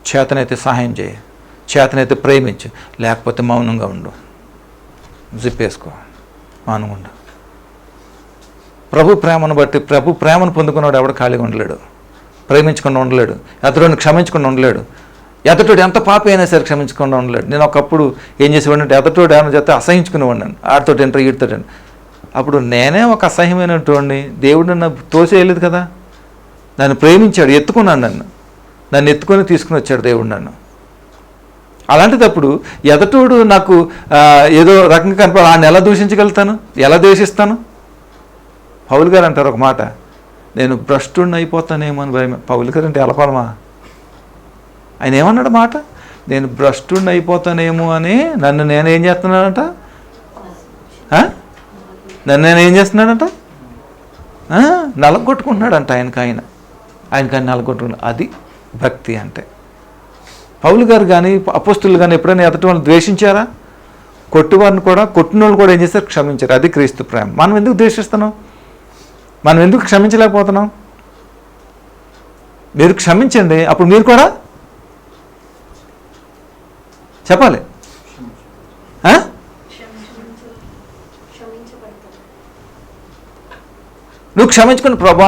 చేతనైతే సహాయం చేయి, చేతనైతే ప్రేమించు, లేకపోతే మౌనంగా ఉండు, జిప్పేసుకో, మౌనంగా ఉండు. ప్రభు ప్రేమను బట్టి, ప్రభు ప్రేమను పొందుకున్నాడు ఎవడు ఖాళీగా ఉండలేడు, ప్రేమించకుండా ఉండలేడు, ఎదురుని క్షమించకుండా ఉండలేడు. ఎదటోడు ఎంత పాపి అయినా సరే క్షమించకుండా ఉండలేడు. నేను ఒకప్పుడు ఏం చేసేవాడినంటే ఎదటోడు ఏమైనా చేస్తే అసహించుకునేవాడిని, ఆడితోటి ఎంటర్ ఈడితోటి. అప్పుడు నేనే ఒక అసహ్యమైనటువంటి, దేవుడు నన్ను తోసేయలేదు కదా, నన్ను ప్రేమించాడు, ఎత్తుకున్నాడు, నన్ను ఎత్తుకొని తీసుకుని వచ్చాడు దేవుడు నన్ను. అలాంటిదప్పుడు ఎదటోడు నాకు ఏదో రకంగా కనపడ, ఆయన ఎలా దూషించగలుగుతాను, ఎలా ద్వేషిస్తాను? పౌలు గారు అంటారు ఒక మాట, నేను భ్రష్టుడిని అయిపోతానేమో అని భయం. పౌలు గారు అంటే ఎలపాలమా? ఆయన ఏమన్నాడు మాట, నేను భ్రష్టుడిని అయిపోతానేమో అని నన్ను నేనేం చేస్తున్నానంట, నన్ను నేనేం చేస్తున్నాడంట, నలగొట్టుకుంటున్నాడంట. ఆయనకి నలగొట్టుకున్నాడు. అది భక్తి అంటే. పౌలు గారు కానీ అపోస్తులు కానీ ఎప్పుడైనా ఎదుటి వాళ్ళు ద్వేషించారా? కొట్టువారిని కూడా, కొట్టిన వాళ్ళు కూడా ఏం చేస్తారు, క్షమించారు. అది క్రీస్తు ప్రేమ. మనం ఎందుకు ద్వేషిస్తున్నాం, మనం ఎందుకు క్షమించలేకపోతున్నాం? మీరు క్షమించండి, అప్పుడు మీరు కూడా చెప్పాలి. నువ్వు క్షమించుకుని, ప్రభా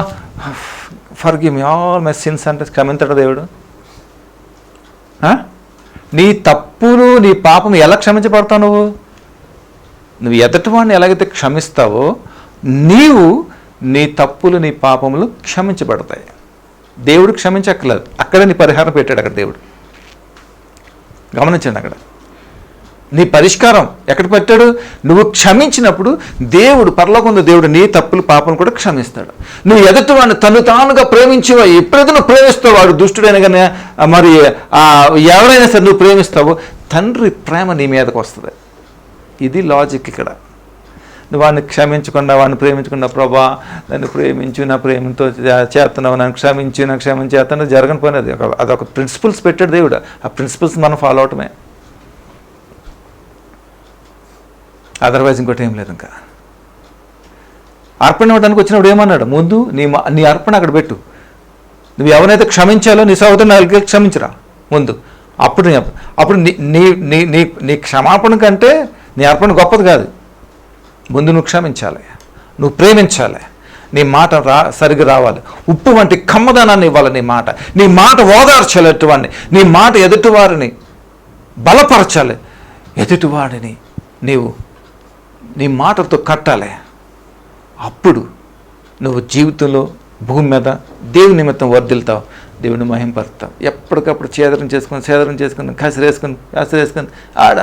forgive me all my since అంటే క్షమించడు దేవుడు. నీ తప్పులు, నీ పాపం ఎలా క్షమించబడతావు? నువ్వు ఎదటివాడిని ఎలాగైతే క్షమిస్తావో, నీవు నీ తప్పులు, నీ పాపములు క్షమించబడతాయి. దేవుడు క్షమించక్కర్లేదు, అక్కడ నీ పరిహారం పెట్టాడు. అక్కడ దేవుడు గమనించండి, అక్కడ నీ పరిష్కారం ఎక్కడ పెట్టాడు? నువ్వు క్షమించినప్పుడు దేవుడు, పరలోకంలో దేవుడు నీ తప్పులు పాపం కూడా క్షమిస్తాడు. నువ్వు ఎదుటివాడిని తను తానుగా ప్రేమించేవా, ఎప్పుడైతే నువ్వు ప్రేమిస్తావు, వాడు దుష్టుడైనా కానీ మరి ఎవరైనా సరే నువ్వు ప్రేమిస్తావో, తండ్రి ప్రేమ నీ మీదకి వస్తుంది. ఇది లాజిక్ ఇక్కడ. నువ్వు వాడిని క్షమించకుండా, వాడిని ప్రేమించకుండా, ప్రభా నన్ను ప్రేమించు, నా ప్రేమతో చేస్తున్నావు, నన్ను క్షమించు, నా క్షమించి చేస్తున్నా జరగని పోయినది. అదొక ప్రిన్సిపల్స్ పెట్టాడు దేవుడు. ఆ ప్రిన్సిపల్స్ మనం ఫాలో అవటమే, అదర్వైజ్ ఇంకోటి ఏం లేదు. ఇంకా అర్పణ ఇవ్వడానికి వచ్చినప్పుడు ఏమన్నాడు? ముందు నీ అర్పణ అక్కడ పెట్టు. నువ్వు ఎవరైతే క్షమించాలో నీ సహోదరుని వాళ్ళకి క్షమించరా ముందు. అప్పుడు నీ క్షమాపణ కంటే నీ అర్పణ గొప్పది కాదు. ముందు నువ్వు క్షమించాలి, నువ్వు ప్రేమించాలి, నీ మాట సరిగ్గా రావాలి. ఉప్పు వంటి కమ్మదనాన్ని ఇవ్వాలి నీ మాట ఓదార్చాలి ఎటువాడిని, నీ మాట ఎదుటివారిని బలపరచాలి, ఎదుటివాడిని నీవు నీ మాటతో కట్టాలి. అప్పుడు నువ్వు జీవితంలో భూమి మీద దేవుని నిమిత్తం వర్ధిల్తావు, దేవుని మహింపరుతావు. ఎప్పటికప్పుడు సేదరం చేసుకుని కసిరేసుకుని ఆడు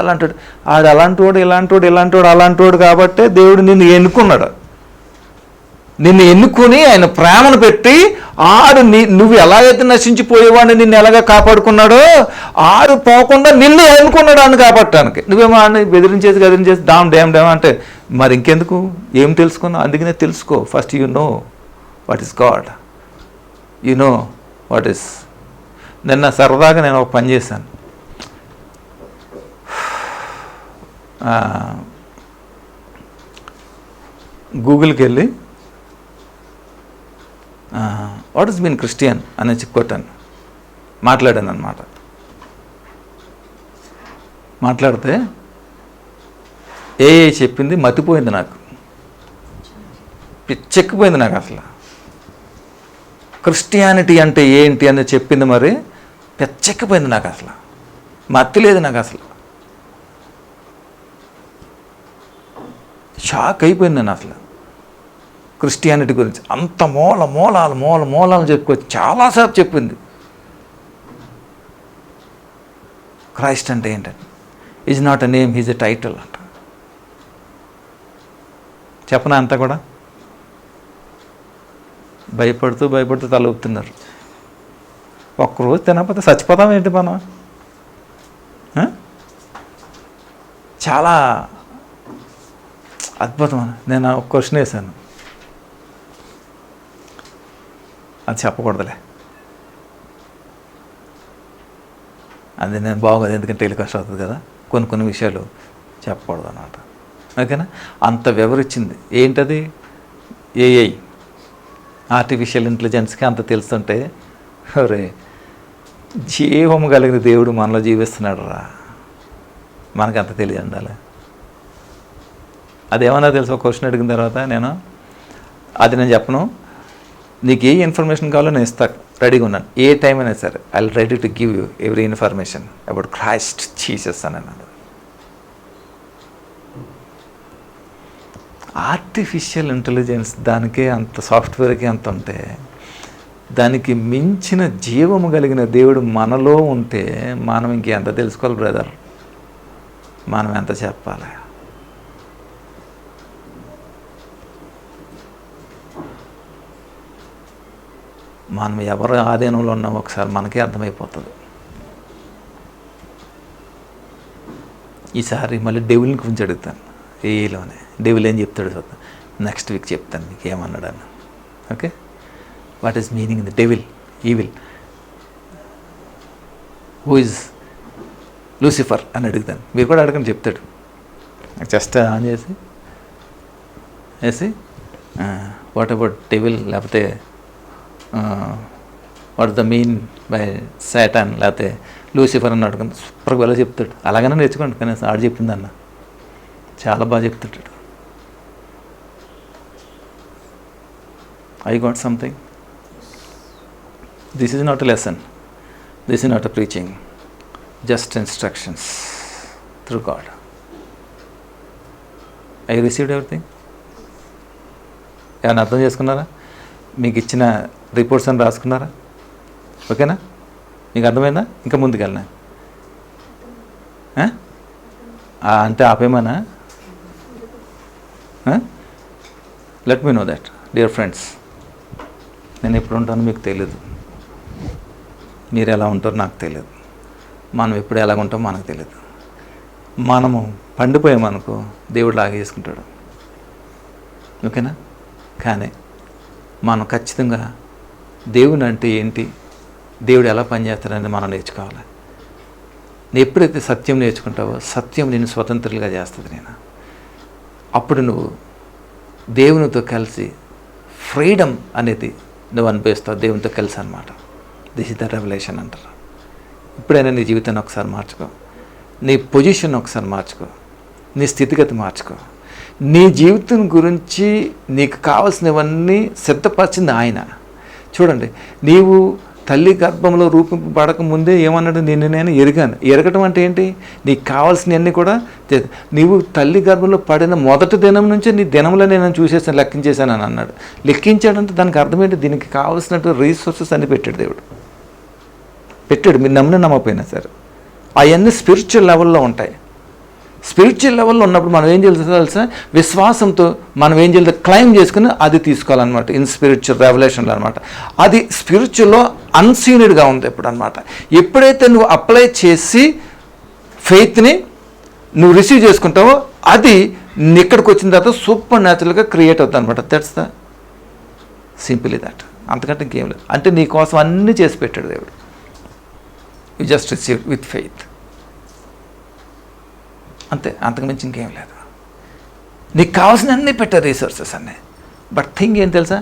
అలాంటోడు కాబట్టే దేవుడు నిన్ను ఎన్నుకున్నాడు. నిన్ను ఎన్నుకొని ఆయన ప్రేమను పెట్టి నువ్వు ఎలాగైతే నశించిపోయేవాడిని నిన్ను ఎలాగ కాపాడుకున్నాడో ఆడు పోకుండా నిన్ను ఎన్నుకున్నాడు అని కాపాడటానికి. నువ్వేమో ఆడిని గదిరించేసి డామ్ అంటే మరి ఇంకెందుకు, ఏం తెలుసుకున్నావు? అందుకనే తెలుసుకో. First you know what is God, you know what is. నిన్న సరదాగా నేను ఒక పని చేశాను. గూగుల్కి వెళ్ళి వాట్ ఈస్ బీన్ క్రిస్టియన్ అని కొట్టాను, మాట్లాడాను అన్నమాట. మాట్లాడితే ఏ చెప్పింది మతిపోయింది, నాకు పిచ్చెక్కిపోయింది. నాకు అసలు క్రిస్టియానిటీ అంటే ఏంటి అని చెప్పింది, మరి పిచ్చెక్కిపోయింది నాకు. అసలు మత్తి లేదు నాకు, అసలు షాక్ అయిపోయింది నేను. అసలు క్రిస్టియానిటీ గురించి అంత మూలాలు చెప్పుకోవచ్చు చాలాసేపు చెప్పింది. క్రైస్ట్ అంటే ఏంటంటే is not a name, is a title అంట. చెప్పనా అంతా కూడా భయపడుతూ తల ఊపుతున్నారు. ఒక్కరోజు తినకపోతే చచ్చిపోతాం ఏంటి మనం? చాలా అద్భుతం. నేను ఒక క్వశ్చన్ వేశాను, అది చెప్పకూడదులే, అది నేను బాగోదు, ఎందుకంటే టెలికాస్ట్ అవుతుంది కదా, కొన్ని విషయాలు చెప్పకూడదు అన్నమాట. ఓకేనా? అంత వివరించింది. ఏంటది? ఏఐ, ఆర్టిఫిషియల్ ఇంటెలిజెన్స్కి అంత తెలుస్తుంటే, అరే జీవము కలిగిన దేవుడు మనలో జీవిస్తున్నాడు రా, మనకు అంత తెలియ ఉండాలి. అదేమన్నా తెలుసు? ఒక క్వశ్చన్ అడిగిన తర్వాత నేను చెప్పను, నీకు ఏ ఇన్ఫర్మేషన్ కావాలో నేను ఇస్తాను, రెడీగా ఉన్నాను, ఏ టైం అయినా సరే, I will ready to give you every information about Christ Jesus అని అన్నాడు. ఆర్టిఫిషియల్ ఇంటెలిజెన్స్ దానికే అంత, సాఫ్ట్వేర్కి అంత ఉంటే, దానికి మించిన జీవము కలిగిన దేవుడు మనలో ఉంటే మనం ఇంకెంత తెలుసుకోవాలి బ్రదర్? మనం ఎంత చెప్పాలి? మనం ఎవరు ఆధీనంలో ఉన్నామో ఒకసారి మనకే అర్థమైపోతుంది. ఈసారి మళ్ళీ డెవిల్ని గురించి అడుగుతాను, ఏలోనే డెవిల్ ఏం చెప్తాడు చూద్దాం, నెక్స్ట్ వీక్ చెప్తాను మీకు ఏమన్నాడు అని. Okay, what is meaning in the devil, evil, who is Lucifer అని అడుగుతాను. మీరు కూడా అడగని చెప్తాడు. జస్ట్ ఆన్ చేసి వాట్ అబౌట్ డెవిల్, లేకపోతే what the mean by Satan, లేకపోతే లూసిఫర్ అని అడుగుతాను. సూపర్గా వెళ్ళి చెప్తాడు. అలాగనే నేర్చుకోండి, కానీ ఆడు చెప్పిందన్న చాలా బాగా చెప్తాడు. I got something. This is not a lesson. This is not a preaching. Just instructions through God. I received everything. ఏమైనా అర్థం చేసుకున్నారా? మీకు ఇచ్చిన రిపోర్ట్స్ అని రాసుకున్నారా? ఓకేనా? మీకు అర్థమైందా? ఇంకా ముందుకెళ్ళినా అంటే ఆపేమనా? Let me know that dear friends. నేను ఎప్పుడు ఉంటానో మీకు తెలియదు, మీరు ఎలా ఉంటారో నాకు తెలియదు, మనం ఎప్పుడు ఎలాగ ఉంటామో మనకు తెలియదు. మనము పండిపోయామనుకో దేవుడు లాగా చేసుకుంటాడు. ఓకేనా? కానీ మనం ఖచ్చితంగా దేవుని అంటే ఏంటి, దేవుడు ఎలా పనిచేస్తాడని మనం నేర్చుకోవాలి. ఎప్పుడైతే సత్యం నేర్చుకుంటావో సత్యం నిన్ను స్వతంత్రులుగా చేస్తుంది. అప్పుడు నువ్వు దేవునితో కలిసి ఫ్రీడమ్ అనేది నువ్వు అనిపిస్తావు, దేవునితో కలిసి అనమాట. దిస్ ఇస్ ద రెవల్యూషన్ అంటారు. ఇప్పుడైనా నీ జీవితాన్ని ఒకసారి మార్చుకో, నీ పొజిషన్ ఒకసారి మార్చుకో, నీ స్థితిగతి మార్చుకో. నీ జీవితం గురించి నీకు కావాల్సినవన్నీ సిద్ధపరిచింది ఆయన. చూడండి, నీవు తల్లి గర్భంలో రూపింపబడక ముందే ఏమన్నాడు, నేను ఎరగాను. ఎరగటం అంటే ఏంటి? నీకు కావాల్సినవన్నీ కూడా నీవు తల్లి గర్భంలో పడిన మొదటి దినం నుంచే నీ దినంలో నేను చూసేసాను, లెక్కించేశాను అని అన్నాడు. లెక్కించాడంటే దానికి అర్థం ఏంటి? దీనికి కావాల్సినట్టు రీసోర్సెస్ అన్ని పెట్టాడు దేవుడు. పెట్టాడు, మీరు నమ్మకపోయినా సరే. అవన్నీ స్పిరిచువల్ లెవెల్లో ఉంటాయి. స్పిరిచువల్ లెవెల్లో ఉన్నప్పుడు మనం ఏం చేయాలి తెలుసా? విశ్వాసంతో మనం ఏం చేయాలి? క్లైమ్ చేసుకుని అది తీసుకోవాలన్నమాట. ఇన్ స్పిరిచువల్ రెవల్యూషన్లో అనమాట. అది స్పిరిచువల్లో అన్సీనెడ్గా ఉంది ఇప్పుడు అనమాట. ఎప్పుడైతే నువ్వు అప్లై చేసి ఫెయిత్ని నువ్వు రిసీవ్ చేసుకుంటావో అది ఇక్కడికి వచ్చిన తర్వాత సూపర్ న్యాచురల్గా క్రియేట్ అవుతుంది అనమాట. That's the simple that. అంతకంటే ఇంకేం లేదు. అంటే నీ కోసం అన్నీ చేసి పెట్టాడు దేవుడు. You just receive with faith, అంతే, అంతకుమించి ఇంకేం లేదు. నీకు కావాల్సిన అన్నీ పెట్టారు, రీసోర్సెస్ అన్నీ. బట్ థింగ్ ఏం తెలుసా?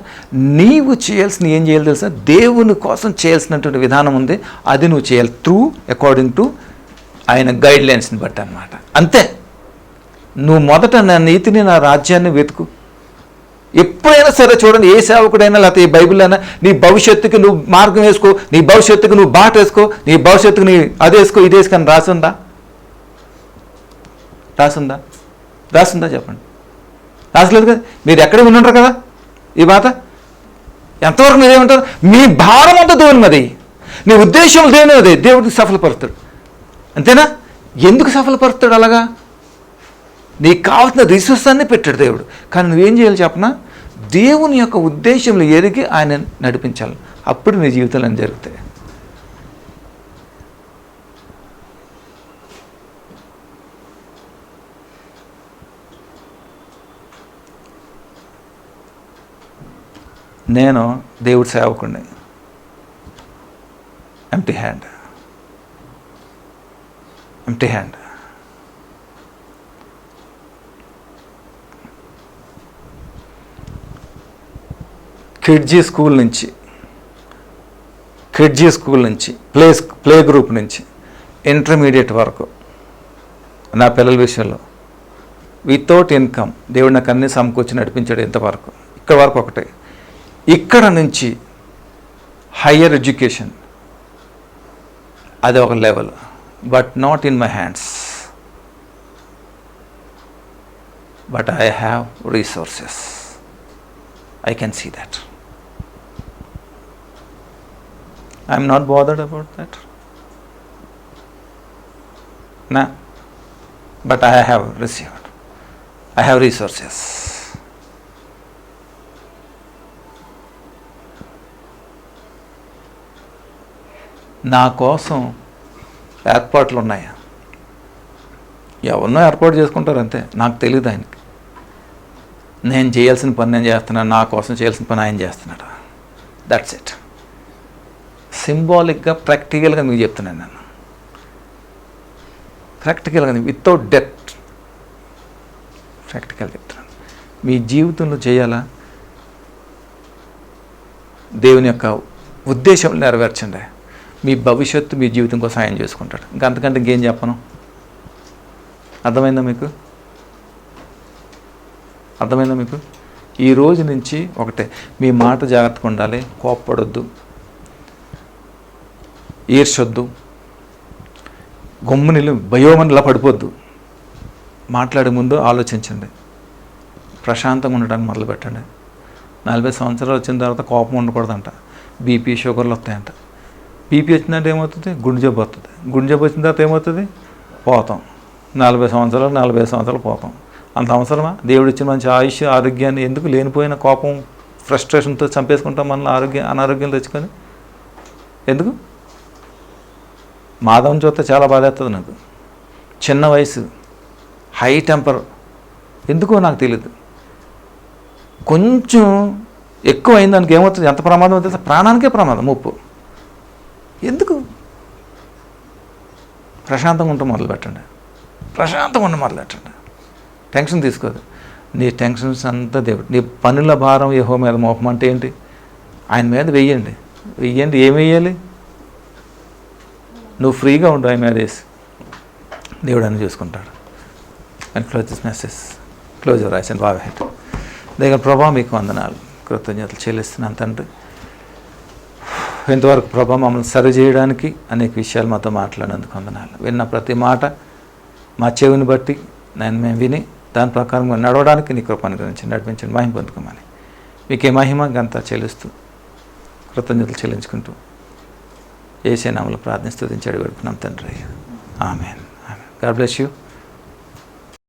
నీవు చేయాల్సిన ఏం చేయాలి తెలుసా? దేవుని కోసం చేయాల్సినటువంటి విధానం ఉంది, అది నువ్వు చేయాలి త్రూ అకార్డింగ్ టు ఆయన గైడ్ లైన్స్ని బట్టి అనమాట. అంతే. నువ్వు మొదట నా నీతిని, నా రాజ్యాన్ని వెతుకు. ఎప్పుడైనా సరే చూడండి, ఏ సేవకుడైనా లేకపోతే ఏ బైబిల్ అయినా, నీ భవిష్యత్తుకి నువ్వు మార్గం వేసుకో, నీ భవిష్యత్తుకి నువ్వు బాట వేసుకో, నీ భవిష్యత్తుకు నీ అది వేసుకో, ఇది వేసుకో అని రాసుందా? రాసుందా చెప్పండి. రాసలేదు కదా. మీరు ఎక్కడ వినుంటారు కదా ఈ మాట. ఎంతవరకు మీరేమంటారు? మీ భారం అంతా దేవుని మీద, నీ ఉద్దేశం దేవుని మీద, దేవుడికి సఫలపరుస్తాడు. అంతేనా? ఎందుకు సఫలపరుస్తాడు అలాగా? నీకు కావాల్సిన రిసోర్స్ అన్నీ పెట్టాడు దేవుడు. కానీ నువ్వేం చేయాలి చెప్పనా? దేవుని యొక్క ఉద్దేశంలో ఎరిగి ఆయన నడిపించాలి. అప్పుడు నీ జీవితంలో అన్నీ జరుగుతాయి. నేను దేవుడి సేవకుడిని. Empty hand. కిడ్జీ స్కూల్ నుంచి ప్లే గ్రూప్ నుంచి ఇంటర్మీడియట్ వరకు నా పిల్లల విషయంలో వితౌట్ ఇన్కమ్ దేవుడు నాకు అన్నీ సమకూర్చి నడిపించాడు. ఇంతవరకు ఇక్కడ వరకు ఒకటే. ఇక్కడ నుంచి హయ్యర్ ఎడ్యుకేషన్ అది ఒక level, but not in my hands, but I have resources. I can see that. I am not bothered about that. No. But I have received. I have resources. నా కోసం ఏర్పాట్లు ఉన్నాయా? ఎవరినో ఏర్పాటు చేసుకుంటారు అంతే. నాకు తెలియదు ఆయనకి. నేను చేయాల్సిన పని నేను చేస్తున్నాను, నా కోసం చేయాల్సిన పని ఆయన చేస్తున్నాడు. That's it. సింబాలిక్గా ప్రాక్టికల్గా మీకు చెప్తున్నాను. నేను ప్రాక్టికల్గా వితౌట్ డెత్ ప్రాక్టికల్ చెప్తున్నాను. మీ జీవితంలో చేయాలా? దేవుని యొక్క ఉద్దేశం నెరవేర్చండి. మీ భవిష్యత్తు మీ జీవితం కోసం ఆయన చేసుకుంటాడు. ఇంకా అంతకంటే ఇంకేం చెప్పను. అర్థమైందా మీకు? ఈ రోజు నుంచి ఒకటే, మీ మాట జాగ్రత్తగా ఉండాలి. కోప్పడొద్దు, ఈర్షొద్దు, గమ్మునిలు భయోమనిలా పడిపోద్దు. మాట్లాడే ముందు ఆలోచించండి. ప్రశాంతంగా ఉండడానికి మొదలుపెట్టండి. 40 సంవత్సరాలు వచ్చిన తర్వాత కోపం ఉండకూడదంట. బీపీ షుగర్లు వస్తాయంట. బీపీ వచ్చిందంటే ఏమవుతుంది? గుండె జబ్బు వస్తుంది. గుండె జబ్బు వచ్చిన తర్వాత ఏమవుతుంది? పోతాం. 40 సంవత్సరాలు పోతాం. అంత అవసరమా? దేవుడు ఇచ్చిన మంచి ఆయుష్, ఆరోగ్యాన్ని ఎందుకు లేనిపోయిన కోపం, ఫ్రస్ట్రేషన్తో చంపేసుకుంటాం మనల్ని అనారోగ్యం తెచ్చుకొని? ఎందుకు? మాధవం చూస్తే చాలా బాధేస్తుంది నాకు. చిన్న వయసు, హై టెంపర్, ఎందుకో నాకు తెలియదు. కొంచెం ఎక్కువ అయింది దానికి ఏమవుతుంది? ఎంత ప్రమాదం అవుతుంది? ప్రాణానికే ప్రమాదం, ముప్పు. ఎందుకు? ప్రశాంతంగా ఉంటే మొదలుపెట్టండి. టెన్షన్ తీసుకోదు. నీ టెన్షన్స్ అంతా దేవుడు. నీ పనుల భారం యెహోవా మీద మోపం అంటే ఏంటి? ఆయన మీద వెయ్యండి. ఏం వెయ్యాలి? నువ్వు ఫ్రీగా ఉండు, ఆయన మీద వేసి దేవుడు అని చూసుకుంటాడు. And close this message. Close your eyes and బావ్ హెడ్. దగ్గర ప్రభా మీకు వందనాలు, కృతజ్ఞతలు చెల్లిస్తున్నాను తండ్రి. ఇంతవరకు ప్రభా మమ్మల్ని సరి చేయడానికి అనేక విషయాలు మాతో మాట్లాడినందుకు వందనాలు. విన్న ప్రతి మాట మా చెవిని బట్టి మేము విని దాని ప్రకారం నడవడానికి నీ కృపను గురించి నడిపించండి. మహిమ పొందుకోమని మీకే మహిమ గంతా చెల్లిస్తూ కృతజ్ఞతలు చెల్లించుకుంటూ యేసు నామములో ప్రార్థిస్తూ స్తుతించి అడిగి పెడుతున్నాం తండ్రి. ఆమేన్. God bless you.